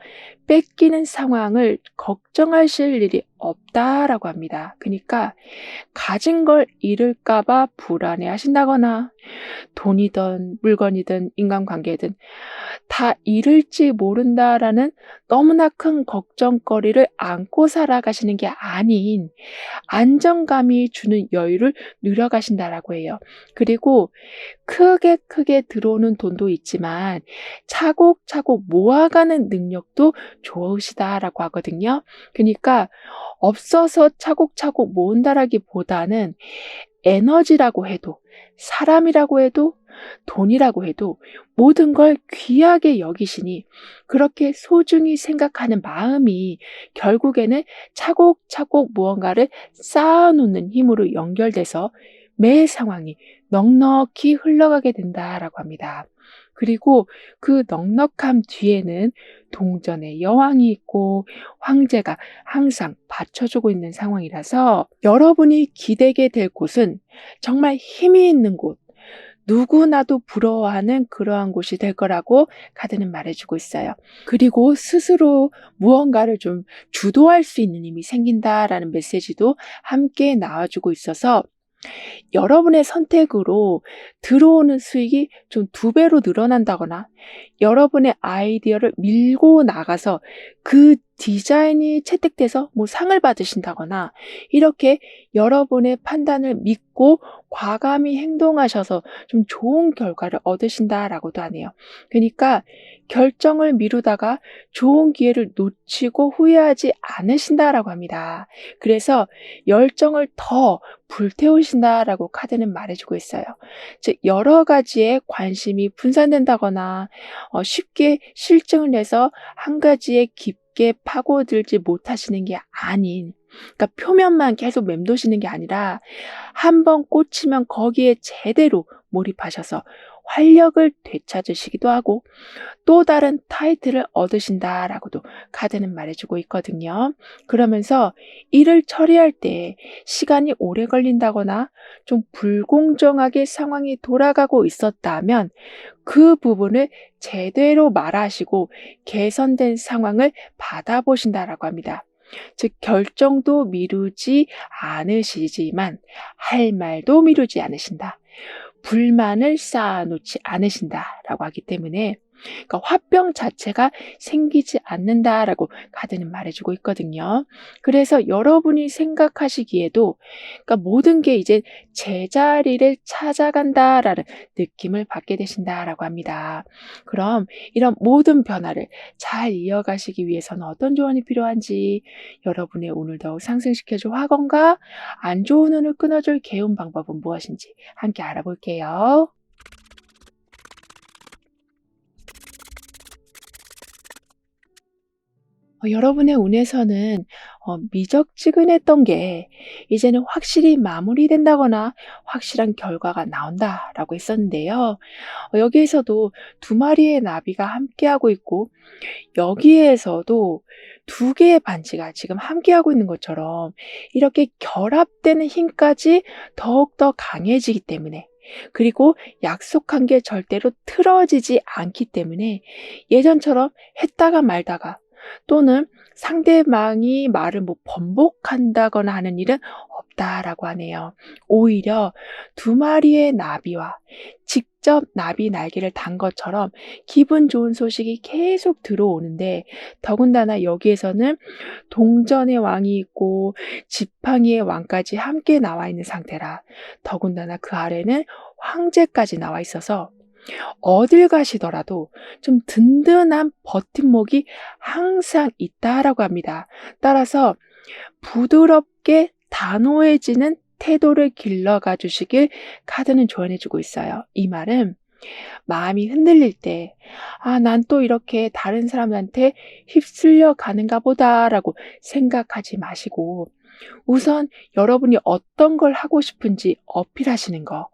뺏기는 상황을 걱정하실 일이 없다라고 합니다. 그러니까 가진 걸 잃을까봐 불안해 하신다거나 돈이든 물건이든 인간관계든 다 잃을지 모른다라는 너무나 큰 걱정거리를 안고 살아가시는 게 아닌 안정감이 주는 여유를 누려가신다라고 해요. 그리고 크게 들어오는 돈도 있지만 차곡차곡 모아가는 능력도 좋으시다라고 하거든요. 그러니까 없어서 차곡차곡 모은다라기보다는 에너지라고 해도 사람이라고 해도 돈이라고 해도 모든 걸 귀하게 여기시니 그렇게 소중히 생각하는 마음이 결국에는 차곡차곡 무언가를 쌓아놓는 힘으로 연결돼서 매 상황이 넉넉히 흘러가게 된다라고 합니다. 그리고 그 넉넉함 뒤에는 동전의 여왕이 있고 황제가 항상 받쳐주고 있는 상황이라서 여러분이 기대게 될 곳은 정말 힘이 있는 곳, 누구나도 부러워하는 그러한 곳이 될 거라고 카드는 말해주고 있어요. 그리고 스스로 무언가를 좀 주도할 수 있는 힘이 생긴다라는 메시지도 함께 나와주고 있어서 여러분의 선택으로 들어오는 수익이 좀 2배로 늘어난다거나 여러분의 아이디어를 밀고 나가서 그 디자인이 채택돼서 상을 받으신다거나 이렇게 여러분의 판단을 믿고 과감히 행동하셔서 좀 좋은 결과를 얻으신다라고도 하네요. 그러니까 결정을 미루다가 좋은 기회를 놓치고 후회하지 않으신다라고 합니다. 그래서 열정을 더 불태우신다라고 카드는 말해주고 있어요. 즉 여러 가지에 관심이 분산된다거나 쉽게 실증을 내서 한 가지에 깊게 파고들지 못하시는 게 아닌, 그러니까 표면만 계속 맴도시는 게 아니라 한번 꽂히면 거기에 제대로 몰입하셔서 활력을 되찾으시기도 하고 또 다른 타이틀을 얻으신다라고도 카드는 말해주고 있거든요. 그러면서 일을 처리할 때 시간이 오래 걸린다거나 좀 불공정하게 상황이 돌아가고 있었다면 그 부분을 제대로 말하시고 개선된 상황을 받아보신다라고 합니다. 즉 결정도 미루지 않으시지만 할 말도 미루지 않으신다. 불만을 쌓아놓지 않으신다라고 하기 때문에 그러니까 화병 자체가 생기지 않는다라고 카드는 말해주고 있거든요. 그래서 여러분이 생각하시기에도 그러니까 모든 게 이제 제자리를 찾아간다라는 느낌을 받게 되신다라고 합니다. 그럼 이런 모든 변화를 잘 이어가시기 위해서는 어떤 조언이 필요한지 여러분의 운을 더욱 상승시켜줄 화건과 안 좋은 운을 끊어줄 개운 방법은 무엇인지 함께 알아볼게요. 여러분의 운에서는 미적지근했던 게 이제는 확실히 마무리된다거나 확실한 결과가 나온다라고 했었는데요. 여기에서도 두 마리의 나비가 함께하고 있고 여기에서도 두 개의 반지가 지금 함께하고 있는 것처럼 이렇게 결합되는 힘까지 더욱더 강해지기 때문에 그리고 약속한 게 절대로 틀어지지 않기 때문에 예전처럼 했다가 말다가 또는 상대방이 말을 뭐 번복한다거나 하는 일은 없다라고 하네요. 오히려 두 마리의 나비와 직접 나비 날개를 단 것처럼 기분 좋은 소식이 계속 들어오는데 더군다나 여기에서는 동전의 왕이 있고 지팡이의 왕까지 함께 나와 있는 상태라 더군다나 그 아래는 황제까지 나와 있어서 어딜 가시더라도 좀 든든한 버팀목이 항상 있다라고 합니다. 따라서 부드럽게 단호해지는 태도를 길러가 주시길 카드는 조언해 주고 있어요. 이 말은 마음이 흔들릴 때, 아, 난 또 이렇게 다른 사람한테 휩쓸려 가는가 보다라고 생각하지 마시고, 우선 여러분이 어떤 걸 하고 싶은지 어필하시는 거,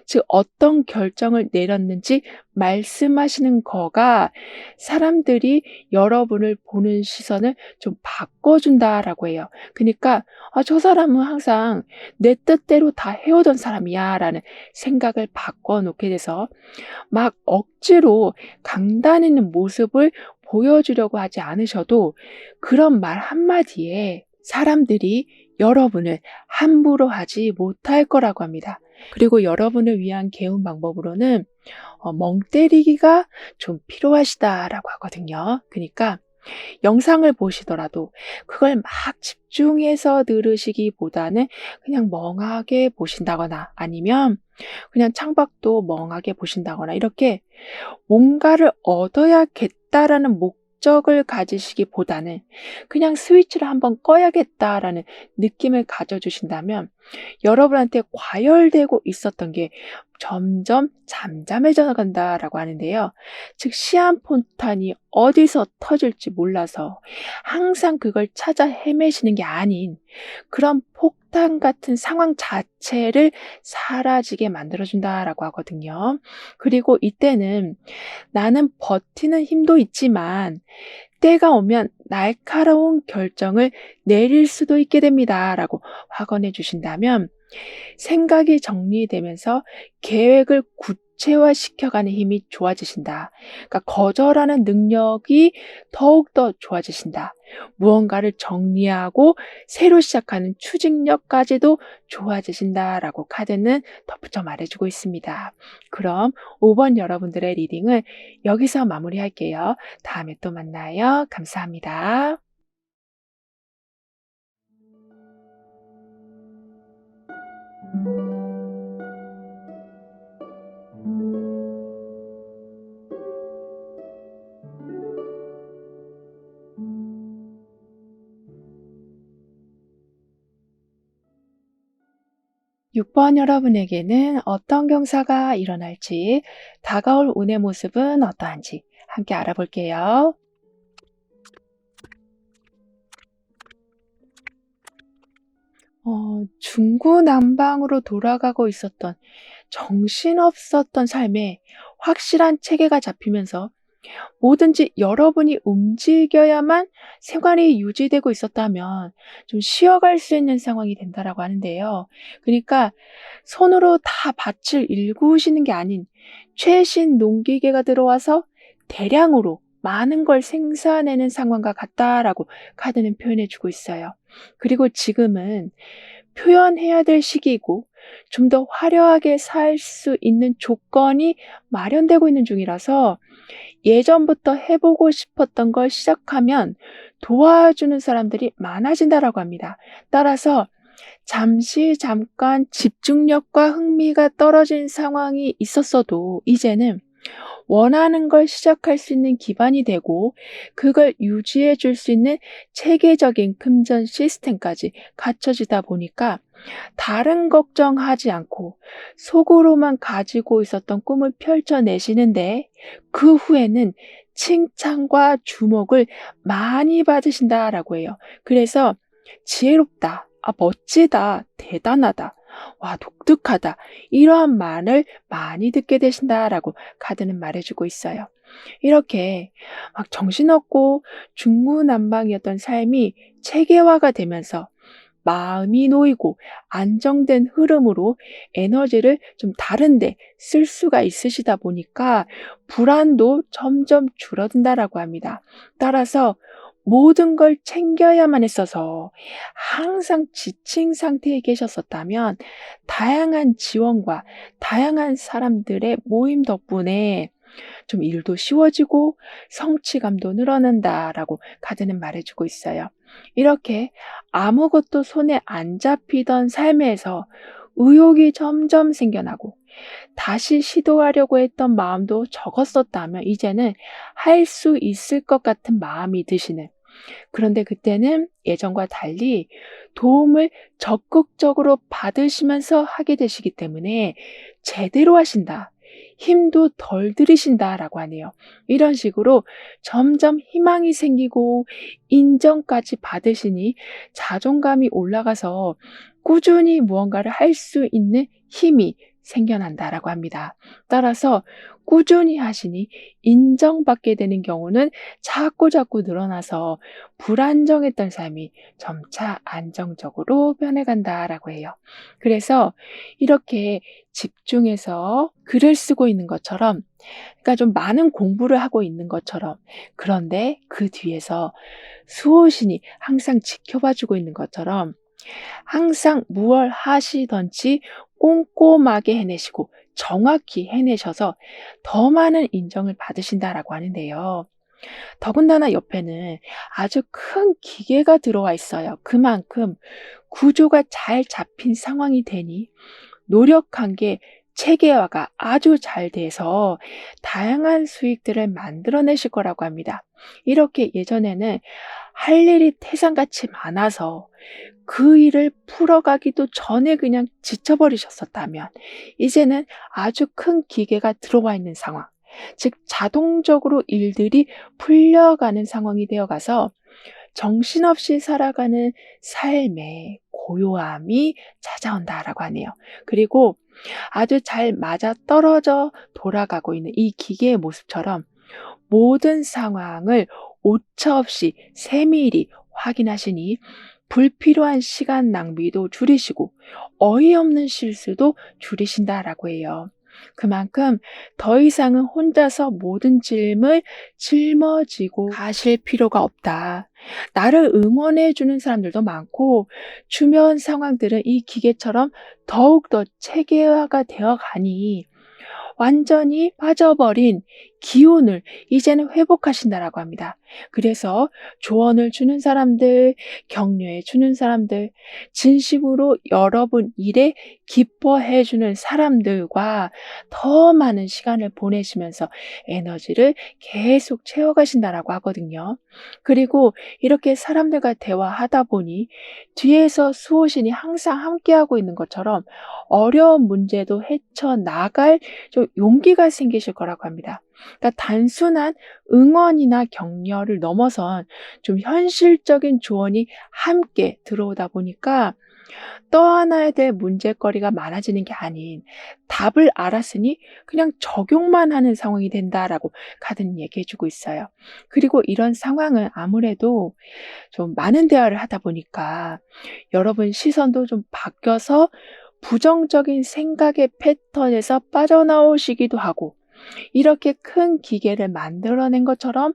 즉 어떤 결정을 내렸는지 말씀하시는 거가 사람들이 여러분을 보는 시선을 좀 바꿔준다라고 해요. 그러니까 저 사람은 항상 내 뜻대로 다 해오던 사람이야 라는 생각을 바꿔놓게 돼서 막 억지로 강단 있는 모습을 보여주려고 하지 않으셔도 그런 말 한마디에 사람들이 여러분을 함부로 하지 못할 거라고 합니다. 그리고 여러분을 위한 개운 방법으로는 멍 때리기가 좀 필요하시다라고 하거든요. 그러니까 영상을 보시더라도 그걸 막 집중해서 들으시기보다는 그냥 멍하게 보신다거나 아니면 그냥 창밖도 멍하게 보신다거나 이렇게 뭔가를 얻어야겠다라는 목적을 가지시기보다는 그냥 스위치를 한번 꺼야겠다라는 느낌을 가져주신다면 여러분한테 과열되고 있었던 게 점점 잠잠해져 간다라고 하는데요. 즉 시한폭탄이 어디서 터질지 몰라서 항상 그걸 찾아 헤매시는 게 아닌 그런 폭탄 같은 상황 자체를 사라지게 만들어준다라고 하거든요. 그리고 이때는 나는 버티는 힘도 있지만 때가 오면 날카로운 결정을 내릴 수도 있게 됩니다라고 확언해 주신다면 생각이 정리되면서 계획을 구체화시켜가는 힘이 좋아지신다. 그러니까 거절하는 능력이 더욱더 좋아지신다. 무언가를 정리하고 새로 시작하는 추진력까지도 좋아지신다라고 카드는 덧붙여 말해주고 있습니다. 그럼 5번 여러분들의 리딩을 여기서 마무리할게요. 다음에 또 만나요. 감사합니다. 6번 여러분에게는 어떤 경사가 일어날지, 다가올 운의 모습은 어떠한지 함께 알아볼게요. 중구난방으로 돌아가고 있었던 정신없었던 삶에 확실한 체계가 잡히면서 뭐든지 여러분이 움직여야만 생활이 유지되고 있었다면 좀 쉬어갈 수 있는 상황이 된다라고 하는데요. 그러니까 손으로 다 밭을 일구시는 게 아닌 최신 농기계가 들어와서 대량으로 많은 걸 생산해내는 상황과 같다라고 카드는 표현해 주고 있어요. 그리고 지금은 표현해야 될 시기이고 좀 더 화려하게 살 수 있는 조건이 마련되고 있는 중이라서 예전부터 해보고 싶었던 걸 시작하면 도와주는 사람들이 많아진다라고 합니다. 따라서 잠깐 집중력과 흥미가 떨어진 상황이 있었어도 이제는 원하는 걸 시작할 수 있는 기반이 되고 그걸 유지해 줄 수 있는 체계적인 금전 시스템까지 갖춰지다 보니까 다른 걱정하지 않고 속으로만 가지고 있었던 꿈을 펼쳐내시는데 그 후에는 칭찬과 주목을 많이 받으신다라고 해요. 그래서 지혜롭다, 멋지다, 대단하다, 와, 독특하다, 이러한 말을 많이 듣게 되신다라고 카드는 말해주고 있어요. 이렇게 막 정신없고 중구난방이었던 삶이 체계화가 되면서 마음이 놓이고 안정된 흐름으로 에너지를 좀 다른데 쓸 수가 있으시다 보니까 불안도 점점 줄어든다라고 합니다. 따라서 모든 걸 챙겨야만 했어서 항상 지친 상태에 계셨었다면 다양한 지원과 다양한 사람들의 모임 덕분에 좀 일도 쉬워지고 성취감도 늘어난다라고 카드는 말해주고 있어요. 이렇게 아무것도 손에 안 잡히던 삶에서 의욕이 점점 생겨나고 다시 시도하려고 했던 마음도 적었었다면 이제는 할 수 있을 것 같은 마음이 드시는, 그런데 그때는 예전과 달리 도움을 적극적으로 받으시면서 하게 되시기 때문에 제대로 하신다, 힘도 덜 들이신다라고 하네요. 이런 식으로 점점 희망이 생기고 인정까지 받으시니 자존감이 올라가서 꾸준히 무언가를 할 수 있는 힘이 생겨난다라고 합니다. 따라서 꾸준히 하시니 인정받게 되는 경우는 자꾸 늘어나서 불안정했던 삶이 점차 안정적으로 변해간다라고 해요. 그래서 이렇게 집중해서 글을 쓰고 있는 것처럼, 그러니까 좀 많은 공부를 하고 있는 것처럼, 그런데 그 뒤에서 수호신이 항상 지켜봐주고 있는 것처럼 항상 무얼 하시던지 꼼꼼하게 해내시고 정확히 해내셔서 더 많은 인정을 받으신다라고 하는데요. 더군다나 옆에는 아주 큰 기계가 들어와 있어요. 그만큼 구조가 잘 잡힌 상황이 되니 노력한 게 체계화가 아주 잘 돼서 다양한 수익들을 만들어내실 거라고 합니다. 이렇게 예전에는 할 일이 태산같이 많아서 그 일을 풀어가기도 전에 그냥 지쳐버리셨었다면 이제는 아주 큰 기계가 들어와 있는 상황, 즉 자동적으로 일들이 풀려가는 상황이 되어가서 정신없이 살아가는 삶에 고요함이 찾아온다라고 하네요. 그리고 아주 잘 맞아떨어져 돌아가고 있는 이 기계의 모습처럼 모든 상황을 오차없이 세밀히 확인하시니 불필요한 시간 낭비도 줄이시고 어이없는 실수도 줄이신다라고 해요. 그만큼 더 이상은 혼자서 모든 짐을 짊어지고 가실 필요가 없다. 나를 응원해주는 사람들도 많고 주변 상황들은 이 기계처럼 더욱더 체계화가 되어 가니 완전히 빠져버린 기운을 이제는 회복하신다라고 합니다. 그래서 조언을 주는 사람들, 격려해 주는 사람들, 진심으로 여러분 일에 기뻐해 주는 사람들과 더 많은 시간을 보내시면서 에너지를 계속 채워가신다라고 하거든요. 그리고 이렇게 사람들과 대화하다 보니 뒤에서 수호신이 항상 함께하고 있는 것처럼 어려운 문제도 헤쳐나갈 좀 용기가 생기실 거라고 합니다. 그러니까 단순한 응원이나 격려를 넘어선 좀 현실적인 조언이 함께 들어오다 보니까 떠안아야 될 문제거리가 많아지는 게 아닌 답을 알았으니 그냥 적용만 하는 상황이 된다라고 카드는 얘기해 주고 있어요. 그리고 이런 상황은 아무래도 좀 많은 대화를 하다 보니까 여러분 시선도 좀 바뀌어서 부정적인 생각의 패턴에서 빠져나오시기도 하고 이렇게 큰 기계를 만들어낸 것처럼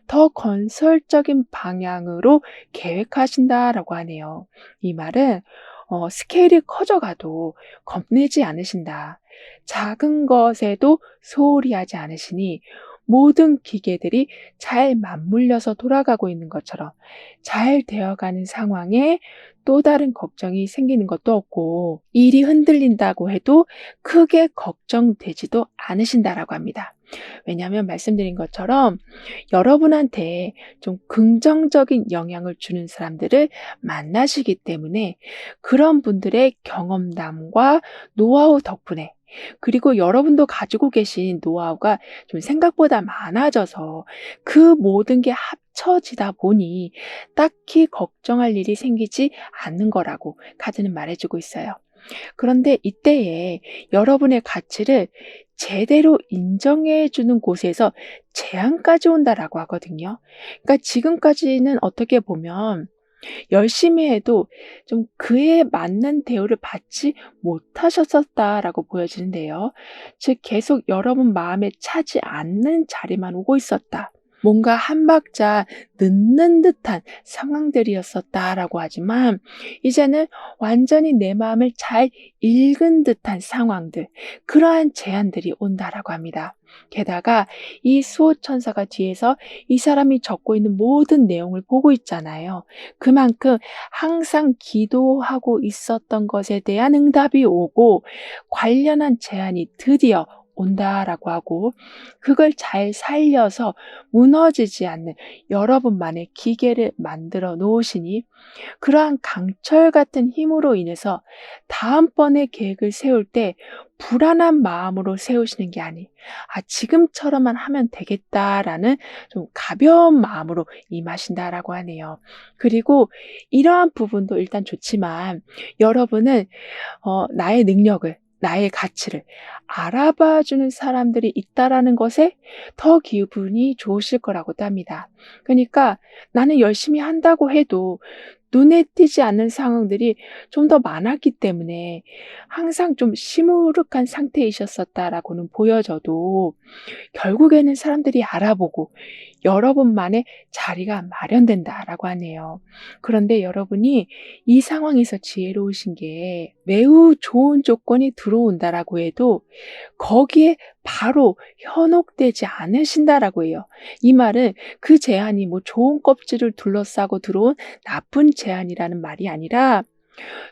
더 건설적인 방향으로 계획하신다라고 하네요. 이 말은 스케일이 커져가도 겁내지 않으신다. 작은 것에도 소홀히 하지 않으시니 모든 기계들이 잘 맞물려서 돌아가고 있는 것처럼 잘 되어가는 상황에 또 다른 걱정이 생기는 것도 없고 일이 흔들린다고 해도 크게 걱정되지도 않으신다라고 합니다. 왜냐하면 말씀드린 것처럼 여러분한테 좀 긍정적인 영향을 주는 사람들을 만나시기 때문에 그런 분들의 경험담과 노하우 덕분에 그리고 여러분도 가지고 계신 노하우가 좀 생각보다 많아져서 그 모든 게 합쳐지다 보니 딱히 걱정할 일이 생기지 않는 거라고 카드는 말해주고 있어요. 그런데 이때에 여러분의 가치를 제대로 인정해 주는 곳에서 제한까지 온다라고 하거든요. 그러니까 지금까지는 어떻게 보면 열심히 해도 좀 그에 맞는 대우를 받지 못하셨었다라고 보여지는데요. 즉 계속 여러분 마음에 차지 않는 자리만 오고 있었다. 뭔가 한 박자 늦는 듯한 상황들이었었다라고 하지만 이제는 완전히 내 마음을 잘 읽은 듯한 상황들, 그러한 제안들이 온다라고 합니다. 게다가 이 수호천사가 뒤에서 이 사람이 적고 있는 모든 내용을 보고 있잖아요. 그만큼 항상 기도하고 있었던 것에 대한 응답이 오고 관련한 제안이 드디어 온다라고 하고 그걸 잘 살려서 무너지지 않는 여러분만의 기계를 만들어 놓으시니 그러한 강철 같은 힘으로 인해서 다음번에 계획을 세울 때 불안한 마음으로 세우시는 게 아니, 지금처럼만 하면 되겠다라는 좀 가벼운 마음으로 임하신다라고 하네요. 그리고 이러한 부분도 일단 좋지만 여러분은 나의 능력을 나의 가치를 알아봐 주는 사람들이 있다라는 것에 더 기분이 좋으실 거라고도 합니다. 그러니까 나는 열심히 한다고 해도 눈에 띄지 않는 상황들이 좀 더 많았기 때문에 항상 좀 시무룩한 상태이셨었다라고는 보여져도 결국에는 사람들이 알아보고 여러분만의 자리가 마련된다라고 하네요. 그런데 여러분이 이 상황에서 지혜로우신 게 매우 좋은 조건이 들어온다라고 해도 거기에 바로 현혹되지 않으신다라고 해요. 이 말은 그 제안이 뭐 좋은 껍질을 둘러싸고 들어온 나쁜 제안이라는 말이 아니라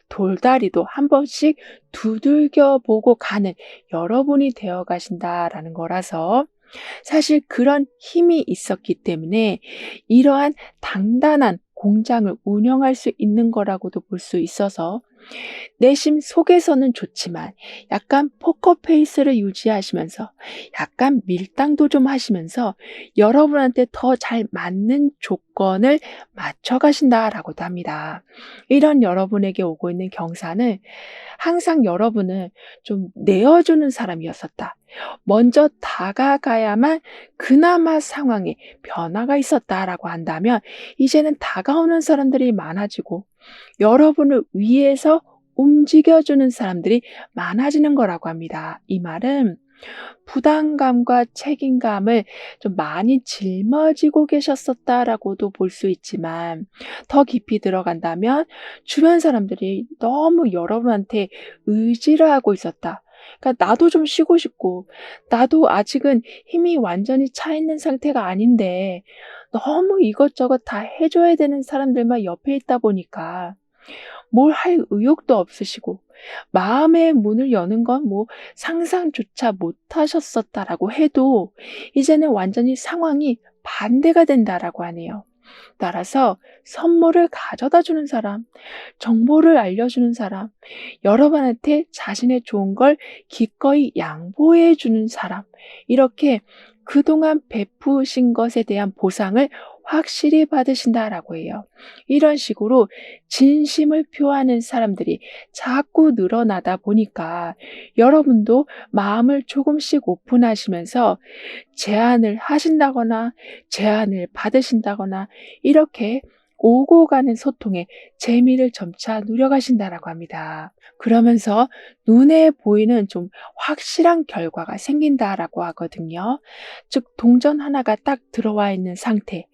돌다리도 한 번씩 두들겨 보고 가는 여러분이 되어 가신다라는 거라서 사실 그런 힘이 있었기 때문에 이러한 단단한 공장을 운영할 수 있는 거라고도 볼 수 있어서 내심 속에서는 좋지만 약간 포커페이스를 유지하시면서 약간 밀당도 좀 하시면서 여러분한테 더 잘 맞는 조건을 맞춰 가신다라고도 합니다. 이런 여러분에게 오고 있는 경사는 항상 여러분을 좀 내어주는 사람이었었다. 먼저 다가가야만 그나마 상황에 변화가 있었다라고 한다면 이제는 다가오는 사람들이 많아지고 여러분을 위해서 움직여주는 사람들이 많아지는 거라고 합니다. 이 말은 부담감과 책임감을 좀 많이 짊어지고 계셨었다라고도 볼 수 있지만 더 깊이 들어간다면 주변 사람들이 너무 여러분한테 의지를 하고 있었다. 그러니까 나도 좀 쉬고 싶고 나도 아직은 힘이 완전히 차 있는 상태가 아닌데 너무 이것저것 다 해줘야 되는 사람들만 옆에 있다 보니까 뭘 할 의욕도 없으시고 마음의 문을 여는 건 뭐 상상조차 못 하셨었다라고 해도 이제는 완전히 상황이 반대가 된다라고 하네요. 따라서 선물을 가져다 주는 사람, 정보를 알려주는 사람, 여러분한테 자신의 좋은 걸 기꺼이 양보해 주는 사람, 이렇게 그동안 베푸신 것에 대한 보상을 확실히 받으신다라고 해요. 이런 식으로 진심을 표하는 사람들이 자꾸 늘어나다 보니까 여러분도 마음을 조금씩 오픈하시면서 제안을 하신다거나 제안을 받으신다거나 이렇게 오고 가는 소통에 재미를 점차 누려가신다라고 합니다. 그러면서 눈에 보이는 좀 확실한 결과가 생긴다라고 하거든요. 즉, 동전 하나가 딱 들어와 있는 상태,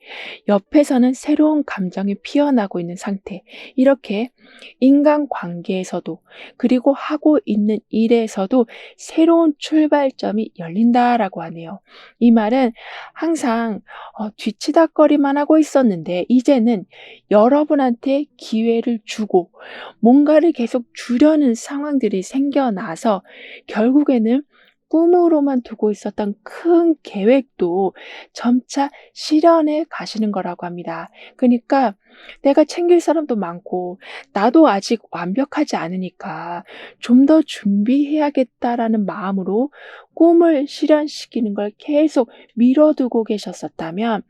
옆에서는 새로운 감정이 피어나고 있는 상태, 이렇게 인간관계에서도 그리고 하고 있는 일에서도 새로운 출발점이 열린다라고 하네요. 이 말은 항상 뒤치다꺼리만 하고 있었는데 이제는 여러분한테 기회를 주고 뭔가를 계속 주려는 상황들이 생겨나서 결국에는 꿈으로만 두고 있었던 큰 계획도 점차 실현해 가시는 거라고 합니다. 그러니까 내가 챙길 사람도 많고 나도 아직 완벽하지 않으니까 '좀 더 준비해야겠다.'라는 마음으로 꿈을 실현시키는 걸 계속 미뤄두고 계셨었다면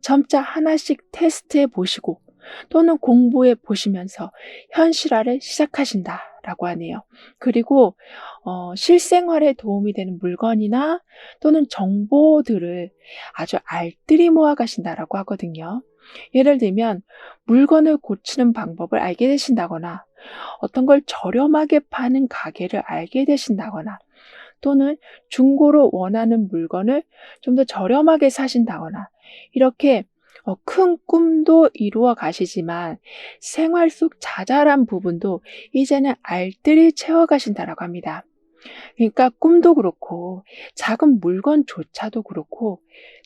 점차 하나씩 테스트해 보시고 또는 공부해 보시면서 현실화를 시작하신다라고 하네요. 그리고 실생활에 도움이 되는 물건이나 또는 정보들을 아주 알뜰히 모아 가신다라고 하거든요. 예를 들면 물건을 고치는 방법을 알게 되신다거나 어떤 걸 저렴하게 파는 가게를 알게 되신다거나 또는 중고로 원하는 물건을 좀 더 저렴하게 사신다거나 이렇게 큰 꿈도 이루어 가시지만 생활 속 자잘한 부분도 이제는 알뜰히 채워 가신다라고 합니다. 그러니까 꿈도 그렇고 작은 물건조차도 그렇고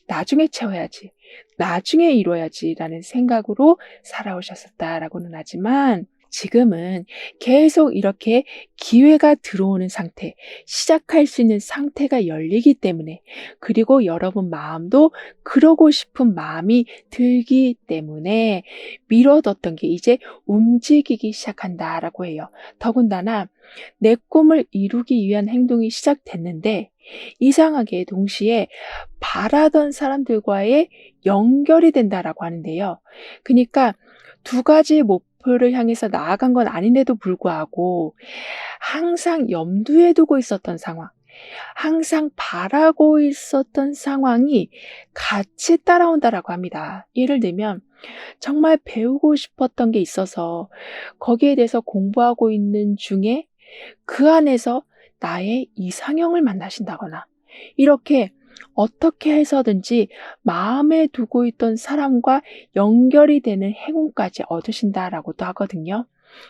'나중에 채워야지. 나중에 이뤄야지.'라는 생각으로 살아오셨었다라고는 하지만 지금은 계속 이렇게 기회가 들어오는 상태, 시작할 수 있는 상태가 열리기 때문에 그리고 여러분 마음도 그러고 싶은 마음이 들기 때문에 미뤄뒀던 게 이제 움직이기 시작한다라고 해요. 더군다나 내 꿈을 이루기 위한 행동이 시작됐는데 이상하게 동시에 바라던 사람들과의 연결이 된다라고 하는데요. 그러니까 두 가지 목표를 향해서 나아간 건 아닌데도 불구하고 항상 염두에 두고 있었던 상황, 항상 바라고 있었던 상황이 같이 따라온다라고 합니다. 예를 들면 정말 배우고 싶었던 게 있어서 거기에 대해서 공부하고 있는 중에 그 안에서 나의 이상형을 만나신다거나 이렇게 어떻게 해서든지 마음에 두고 있던 사람과 연결이 되는 행운까지 얻으신다라고도 하거든요.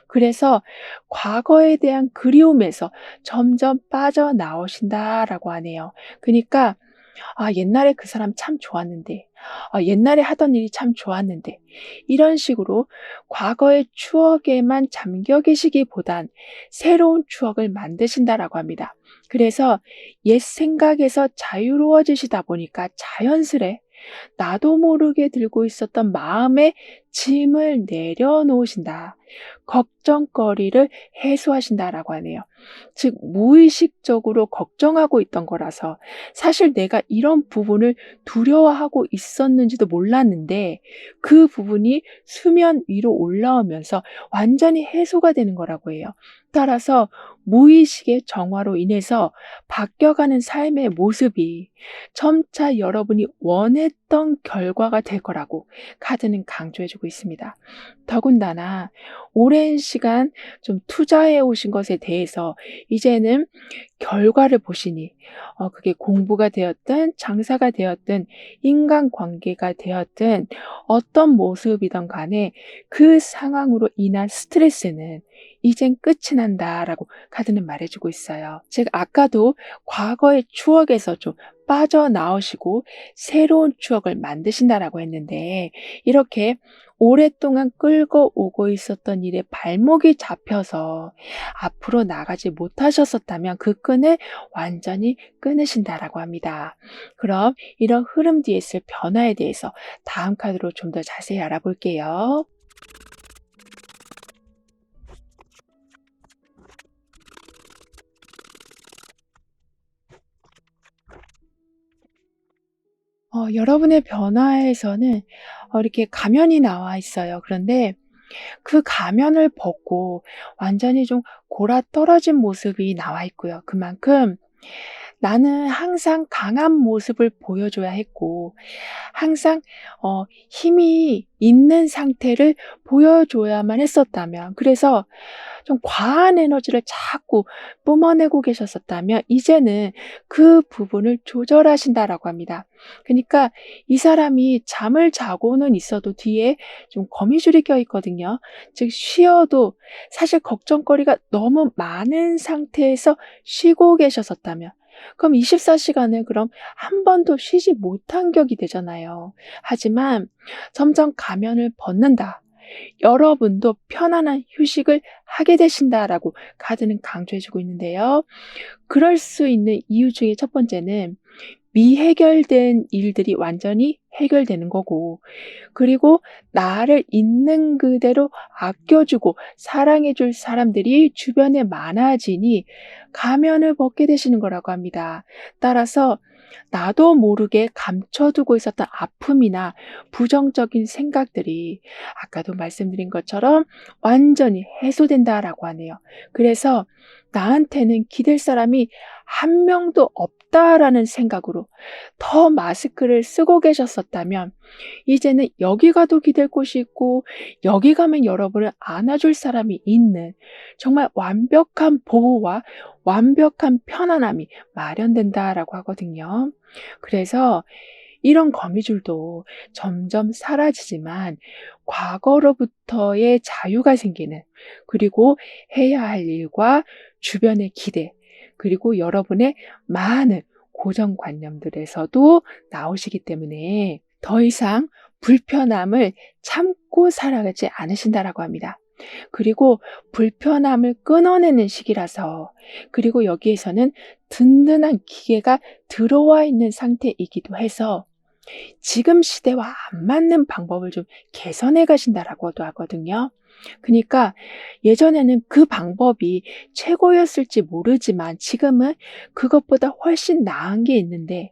그래서 과거에 대한 그리움에서 점점 빠져나오신다라고 하네요. 그러니까 '아 옛날에 그 사람 참 좋았는데. 아 옛날에 하던 일이 참 좋았는데.' 이런 식으로 과거의 추억에만 잠겨 계시기보단 새로운 추억을 만드신다라고 합니다. 그래서 옛 생각에서 자유로워지시다 보니까 자연스레 나도 모르게 들고 있었던 마음의 짐을 내려놓으신다. 걱정거리를 해소하신다라고 하네요. 즉 무의식적으로 걱정하고 있던 거라서 사실 내가 이런 부분을 두려워하고 있었는지도 몰랐는데 그 부분이 수면 위로 올라오면서 완전히 해소가 되는 거라고 해요. 따라서 무의식의 정화로 인해서 바뀌어가는 삶의 모습이 점차 여러분이 원했던 결과가 될 거라고 카드는 강조해 주고 있습니다. 더군다나 오랜 시간 좀 투자해 오신 것에 대해서 이제는 결과를 보시니 그게 공부가 되었든 장사가 되었든 인간관계가 되었든 어떤 모습이든 간에 그 상황으로 인한 스트레스는 이젠 끝이 난다라고 카드는 말해 주고 있어요. 즉 아까도 과거의 추억에서 좀 빠져나오시고 새로운 추억을 만드신다라고 했는데 이렇게 오랫동안 끌고 오고 있었던 일에 발목이 잡혀서 앞으로 나가지 못하셨었다면 그 끈을 완전히 끊으신다라고 합니다. 그럼 이런 흐름 뒤에 있을 변화에 대해서 다음 카드로 좀 더 자세히 알아볼게요. 여러분의 변화에서는 이렇게 가면이 나와 있어요. 그런데 그 가면을 벗고 완전히 좀 골아떨어진 모습이 나와 있고요. 그만큼 나는 항상 강한 모습을 보여줘야 했고, 항상 힘이 있는 상태를 보여줘야만 했었다면, 그래서 좀 과한 에너지를 자꾸 뿜어내고 계셨었다면 이제는 그 부분을 조절하신다라고 합니다. 그러니까 이 사람이 잠을 자고는 있어도 뒤에 좀 거미줄이 껴 있거든요. 즉 쉬어도 사실 걱정거리가 너무 많은 상태에서 쉬고 계셨었다면 그럼 24시간을 그럼 한 번도 쉬지 못한 격이 되잖아요. 하지만 점점 가면을 벗는다. 여러분도 편안한 휴식을 하게 되신다라고 카드는 강조해 주고 있는데요. 그럴 수 있는 이유 중에 첫 번째는 미해결된 일들이 완전히 해결되는 거고, 그리고 나를 있는 그대로 아껴주고 사랑해줄 사람들이 주변에 많아지니 가면을 벗게 되시는 거라고 합니다. 따라서 나도 모르게 감춰두고 있었던 아픔이나 부정적인 생각들이 아까도 말씀드린 것처럼 완전히 해소된다라고 하네요. 그래서 나한테는 기댈 사람이 한 명도 없다라는 생각으로 더 마스크를 쓰고 계셨었다면 이제는 여기 가도 기댈 곳이 있고 여기 가면 여러분을 안아줄 사람이 있는 정말 완벽한 보호와 완벽한 편안함이 마련된다라고 하거든요. 그래서 이런 거미줄도 점점 사라지지만 과거로부터의 자유가 생기는, 그리고 해야 할 일과 주변의 기대, 그리고 여러분의 많은 고정관념들에서도 나오시기 때문에 더 이상 불편함을 참고 살아가지 않으신다라고 합니다. 그리고 불편함을 끊어내는 시기라서, 그리고 여기에서는 든든한 기계가 들어와 있는 상태이기도 해서 지금 시대와 안 맞는 방법을 좀 개선해 가신다라고도 하거든요. 그러니까 예전에는 그 방법이 최고였을지 모르지만 지금은 그것보다 훨씬 나은 게 있는데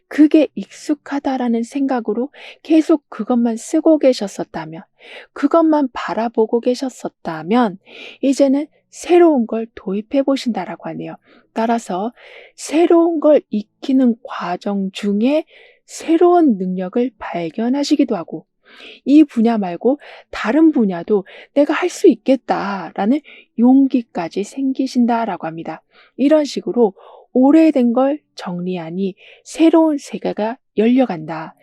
그게 익숙하다라는 생각으로 계속 그것만 쓰고 계셨었다면, 그것만 바라보고 계셨었다면 이제는 새로운 걸 도입해 보신다라고 하네요. 따라서 새로운 걸 익히는 과정 중에 새로운 능력을 발견하시기도 하고, 이 분야 말고 다른 분야도 내가 할 수 있겠다라는 용기까지 생기신다라고 합니다. 이런 식으로 오래된 걸 정리하니 새로운 세계가 열려간다.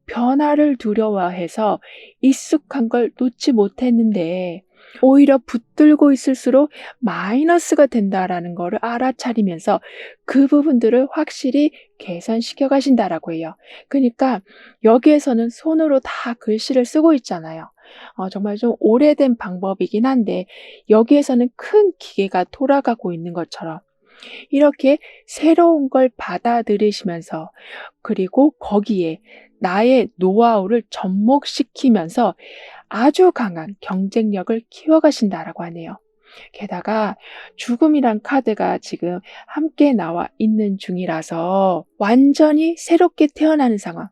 변화를 두려워해서 익숙한 걸 놓지 못했는데 오히려 붙들고 있을수록 마이너스가 된다라는 거를 알아차리면서 그 부분들을 확실히 개선시켜 가신다라고 해요. 그러니까 여기에서는 손으로 다 글씨를 쓰고 있잖아요. 정말 좀 오래된 방법이긴 한데 여기에서는 큰 기계가 돌아가고 있는 것처럼 이렇게 새로운 걸 받아들이시면서, 그리고 거기에 나의 노하우를 접목시키면서 아주 강한 경쟁력을 키워가신다라고 하네요. 게다가 죽음이란 카드가 지금 함께 나와 있는 중이라서 완전히 새롭게 태어나는 상황,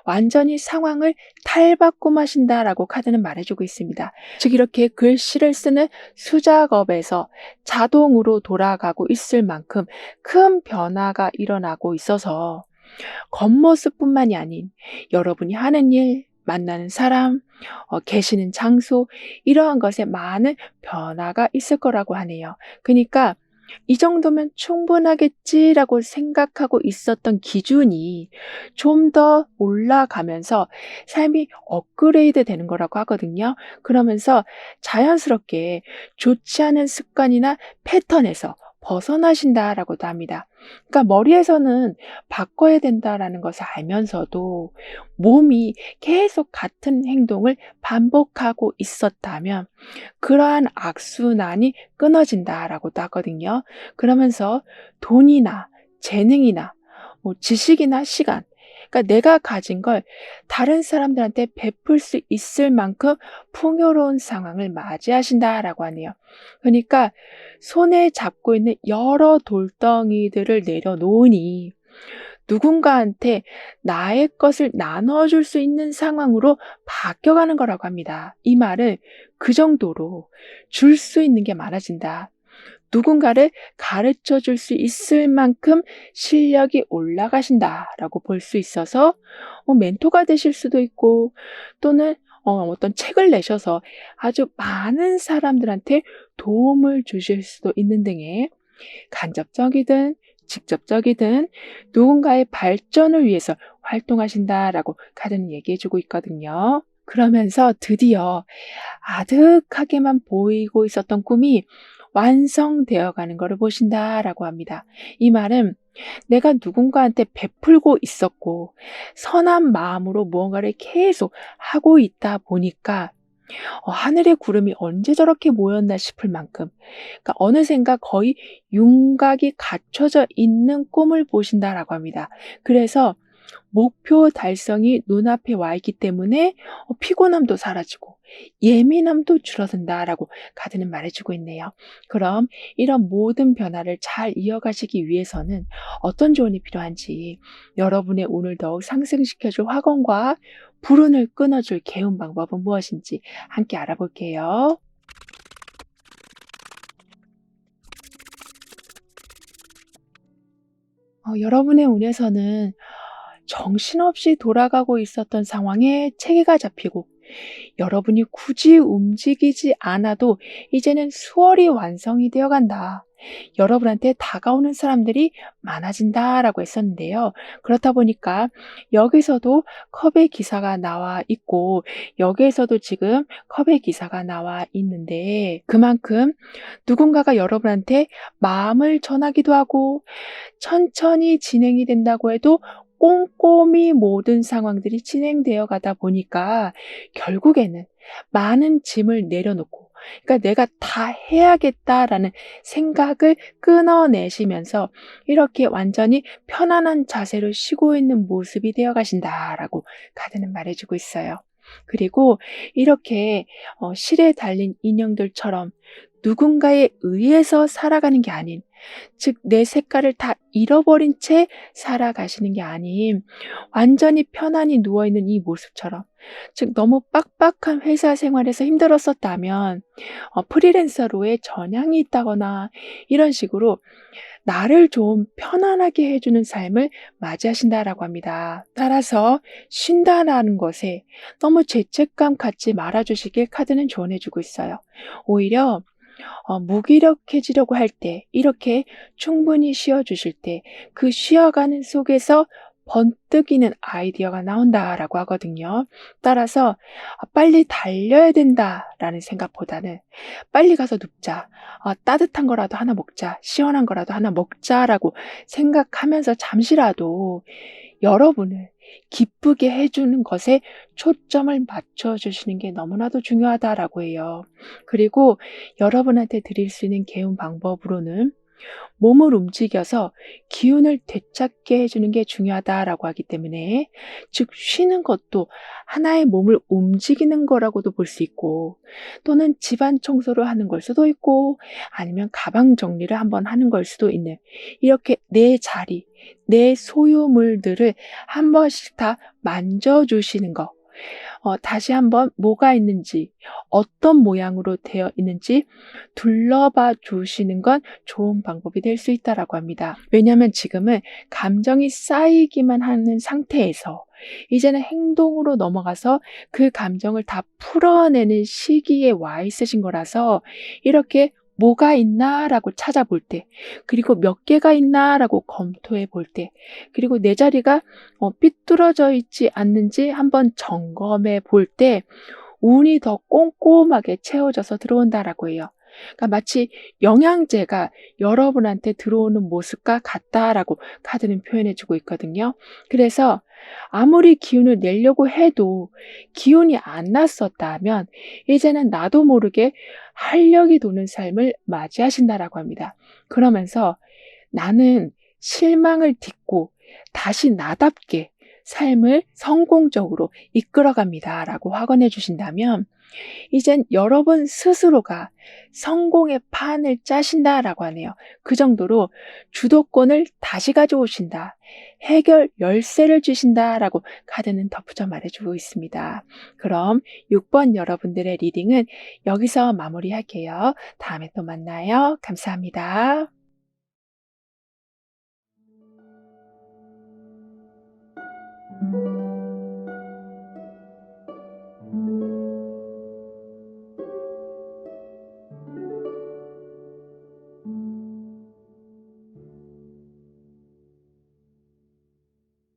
완전히 상황을 탈바꿈하신다라고 카드는 말해주고 있습니다. 즉 이렇게 글씨를 쓰는 수작업에서 자동으로 돌아가고 있을 만큼 큰 변화가 일어나고 있어서 겉모습뿐만이 아닌 여러분이 하는 일, 만나는 사람, 계시는 장소, 이러한 것에 많은 변화가 있을 거라고 하네요. 그러니까 이 정도면 충분하겠지라고 생각하고 있었던 기준이 좀 더 올라가면서 삶이 업그레이드 되는 거라고 하거든요. 그러면서 자연스럽게 좋지 않은 습관이나 패턴에서 벗어나신다라고도 합니다. 그러니까 머리에서는 바꿔야 된다라는 것을 알면서도 몸이 계속 같은 행동을 반복하고 있었다면 그러한 악순환이 끊어진다라고도 하거든요. 그러면서 돈이나 재능이나 지식이나 시간, 그러니까 내가 가진 걸 다른 사람들한테 베풀 수 있을 만큼 풍요로운 상황을 맞이하신다라고 하네요. 그러니까 손에 잡고 있는 여러 돌덩이들을 내려놓으니 누군가한테 나의 것을 나눠줄 수 있는 상황으로 바뀌어가는 거라고 합니다. 이 말은 그 정도로 줄 수 있는 게 많아진다. 누군가를 가르쳐 줄 수 있을 만큼 실력이 올라가신다라고 볼 수 있어서 멘토가 되실 수도 있고 또는 어떤 책을 내셔서 아주 많은 사람들한테 도움을 주실 수도 있는 등의 간접적이든 직접적이든 누군가의 발전을 위해서 활동하신다라고 카드는 얘기해 주고 있거든요. 그러면서 드디어 아득하게만 보이고 있었던 꿈이 완성되어 가는 것을 보신다라고 합니다. 이 말은 내가 누군가한테 베풀고 있었고 선한 마음으로 무언가를 계속 하고 있다 보니까 하늘의 구름이 언제 저렇게 모였나 싶을 만큼 그러니까 어느샌가 거의 윤곽이 갖춰져 있는 꿈을 보신다라고 합니다. 그래서 목표 달성이 눈앞에 와 있기 때문에 피곤함도 사라지고 예민함도 줄어든다라고 카드는 말해주고 있네요. 그럼 이런 모든 변화를 잘 이어가시기 위해서는 어떤 조언이 필요한지 여러분의 운을 더욱 상승시켜줄 화건과 불운을 끊어줄 개운 방법은 무엇인지 함께 알아볼게요. 여러분의 운에서는 정신없이 돌아가고 있었던 상황에 체계가 잡히고 여러분이 굳이 움직이지 않아도 이제는 수월히 완성이 되어 간다. 여러분한테 다가오는 사람들이 많아진다라고 했었는데요. 그렇다 보니까 여기서도 컵의 기사가 나와 있고 여기에서도 지금 컵의 기사가 나와 있는데 그만큼 누군가가 여러분한테 마음을 전하기도 하고 천천히 진행이 된다고 해도 꼼꼼히 모든 상황들이 진행되어 가다 보니까 결국에는 많은 짐을 내려놓고 그러니까 '내가 다 해야겠다.'라는 생각을 끊어내시면서 이렇게 완전히 편안한 자세로 쉬고 있는 모습이 되어 가신다라고 카드는 말해 주고 있어요. 그리고 이렇게 실에 달린 인형들처럼 누군가에 의해서 살아가는 게 아닌 즉 내 색깔을 다 잃어버린 채 살아가시는 게 아닌 완전히 편안히 누워 있는 이 모습처럼 즉 너무 빡빡한 회사 생활에서 힘들었었다면 프리랜서로의 전향이 있다거나 이런 식으로 나를 좀 편안하게 해 주는 삶을 맞이하신다라고 합니다. 따라서 쉰다라는 것에 너무 죄책감 갖지 말아 주시길 카드는 조언해 주고 있어요. 오히려 무기력해지려고 할 때 이렇게 충분히 쉬어 주실 때 그 쉬어가는 속에서 번뜩이는 아이디어가 나온다라고 하거든요. 따라서 '빨리 달려야 된다.'라는 생각보다는 '빨리 가서 눕자. 따뜻한 거라도 하나 먹자. 시원한 거라도 하나 먹자.'라고 생각하면서 잠시라도 여러분을 기쁘게 해 주는 것에 초점을 맞춰 주시는 게 너무나도 중요하다라고 해요. 그리고 여러분한테 드릴 수 있는 개운 방법으로는 몸을 움직여서 기운을 되찾게 해 주는 게 중요하다라고 하기 때문에 즉 쉬는 것도 하나의 몸을 움직이는 거라고도 볼 수 있고 또는 집안 청소를 하는 걸 수도 있고 아니면 가방 정리를 한번 하는 걸 수도 있는 이렇게 내 자리, 내 소유물들을 한 번씩 다 만져 주시는 거. 다시 한번 뭐가 있는지 어떤 모양으로 되어 있는지 둘러봐 주시는 건 좋은 방법이 될 수 있다라고 합니다. 왜냐하면 지금은 감정이 쌓이기만 하는 상태에서 이제는 행동으로 넘어가서 그 감정을 다 풀어내는 시기에 와 있으신 거라서 이렇게 '뭐가 있나?'라고 찾아볼 때 그리고 '몇 개가 있나?'라고 검토해 볼 때 그리고 내 자리가 삐뚤어져 있지 않는지 한번 점검해 볼 때 운이 더 꼼꼼하게 채워져서 들어온다라고 해요. 그러니까 마치 영양제가 여러분한테 들어오는 모습과 같다라고 카드는 표현해 주고 있거든요. 그래서 아무리 기운을 내려고 해도 기운이 안 났었다면 이제는 나도 모르게 활력이 도는 삶을 맞이하신다라고 합니다. 그러면서 나는 실망을 딛고 다시 나답게 삶을 성공적으로 이끌어갑니다. 라고 확언해 주신다면, 이젠 여러분 스스로가 성공의 판을 짜신다라고 하네요. 그 정도로 주도권을 다시 가져오신다. 해결 열쇠를 주신다라고 카드는 덧붙여 말해주고 있습니다. 그럼 6번 여러분들의 리딩은 여기서 마무리할게요. 다음에 또 만나요. 감사합니다.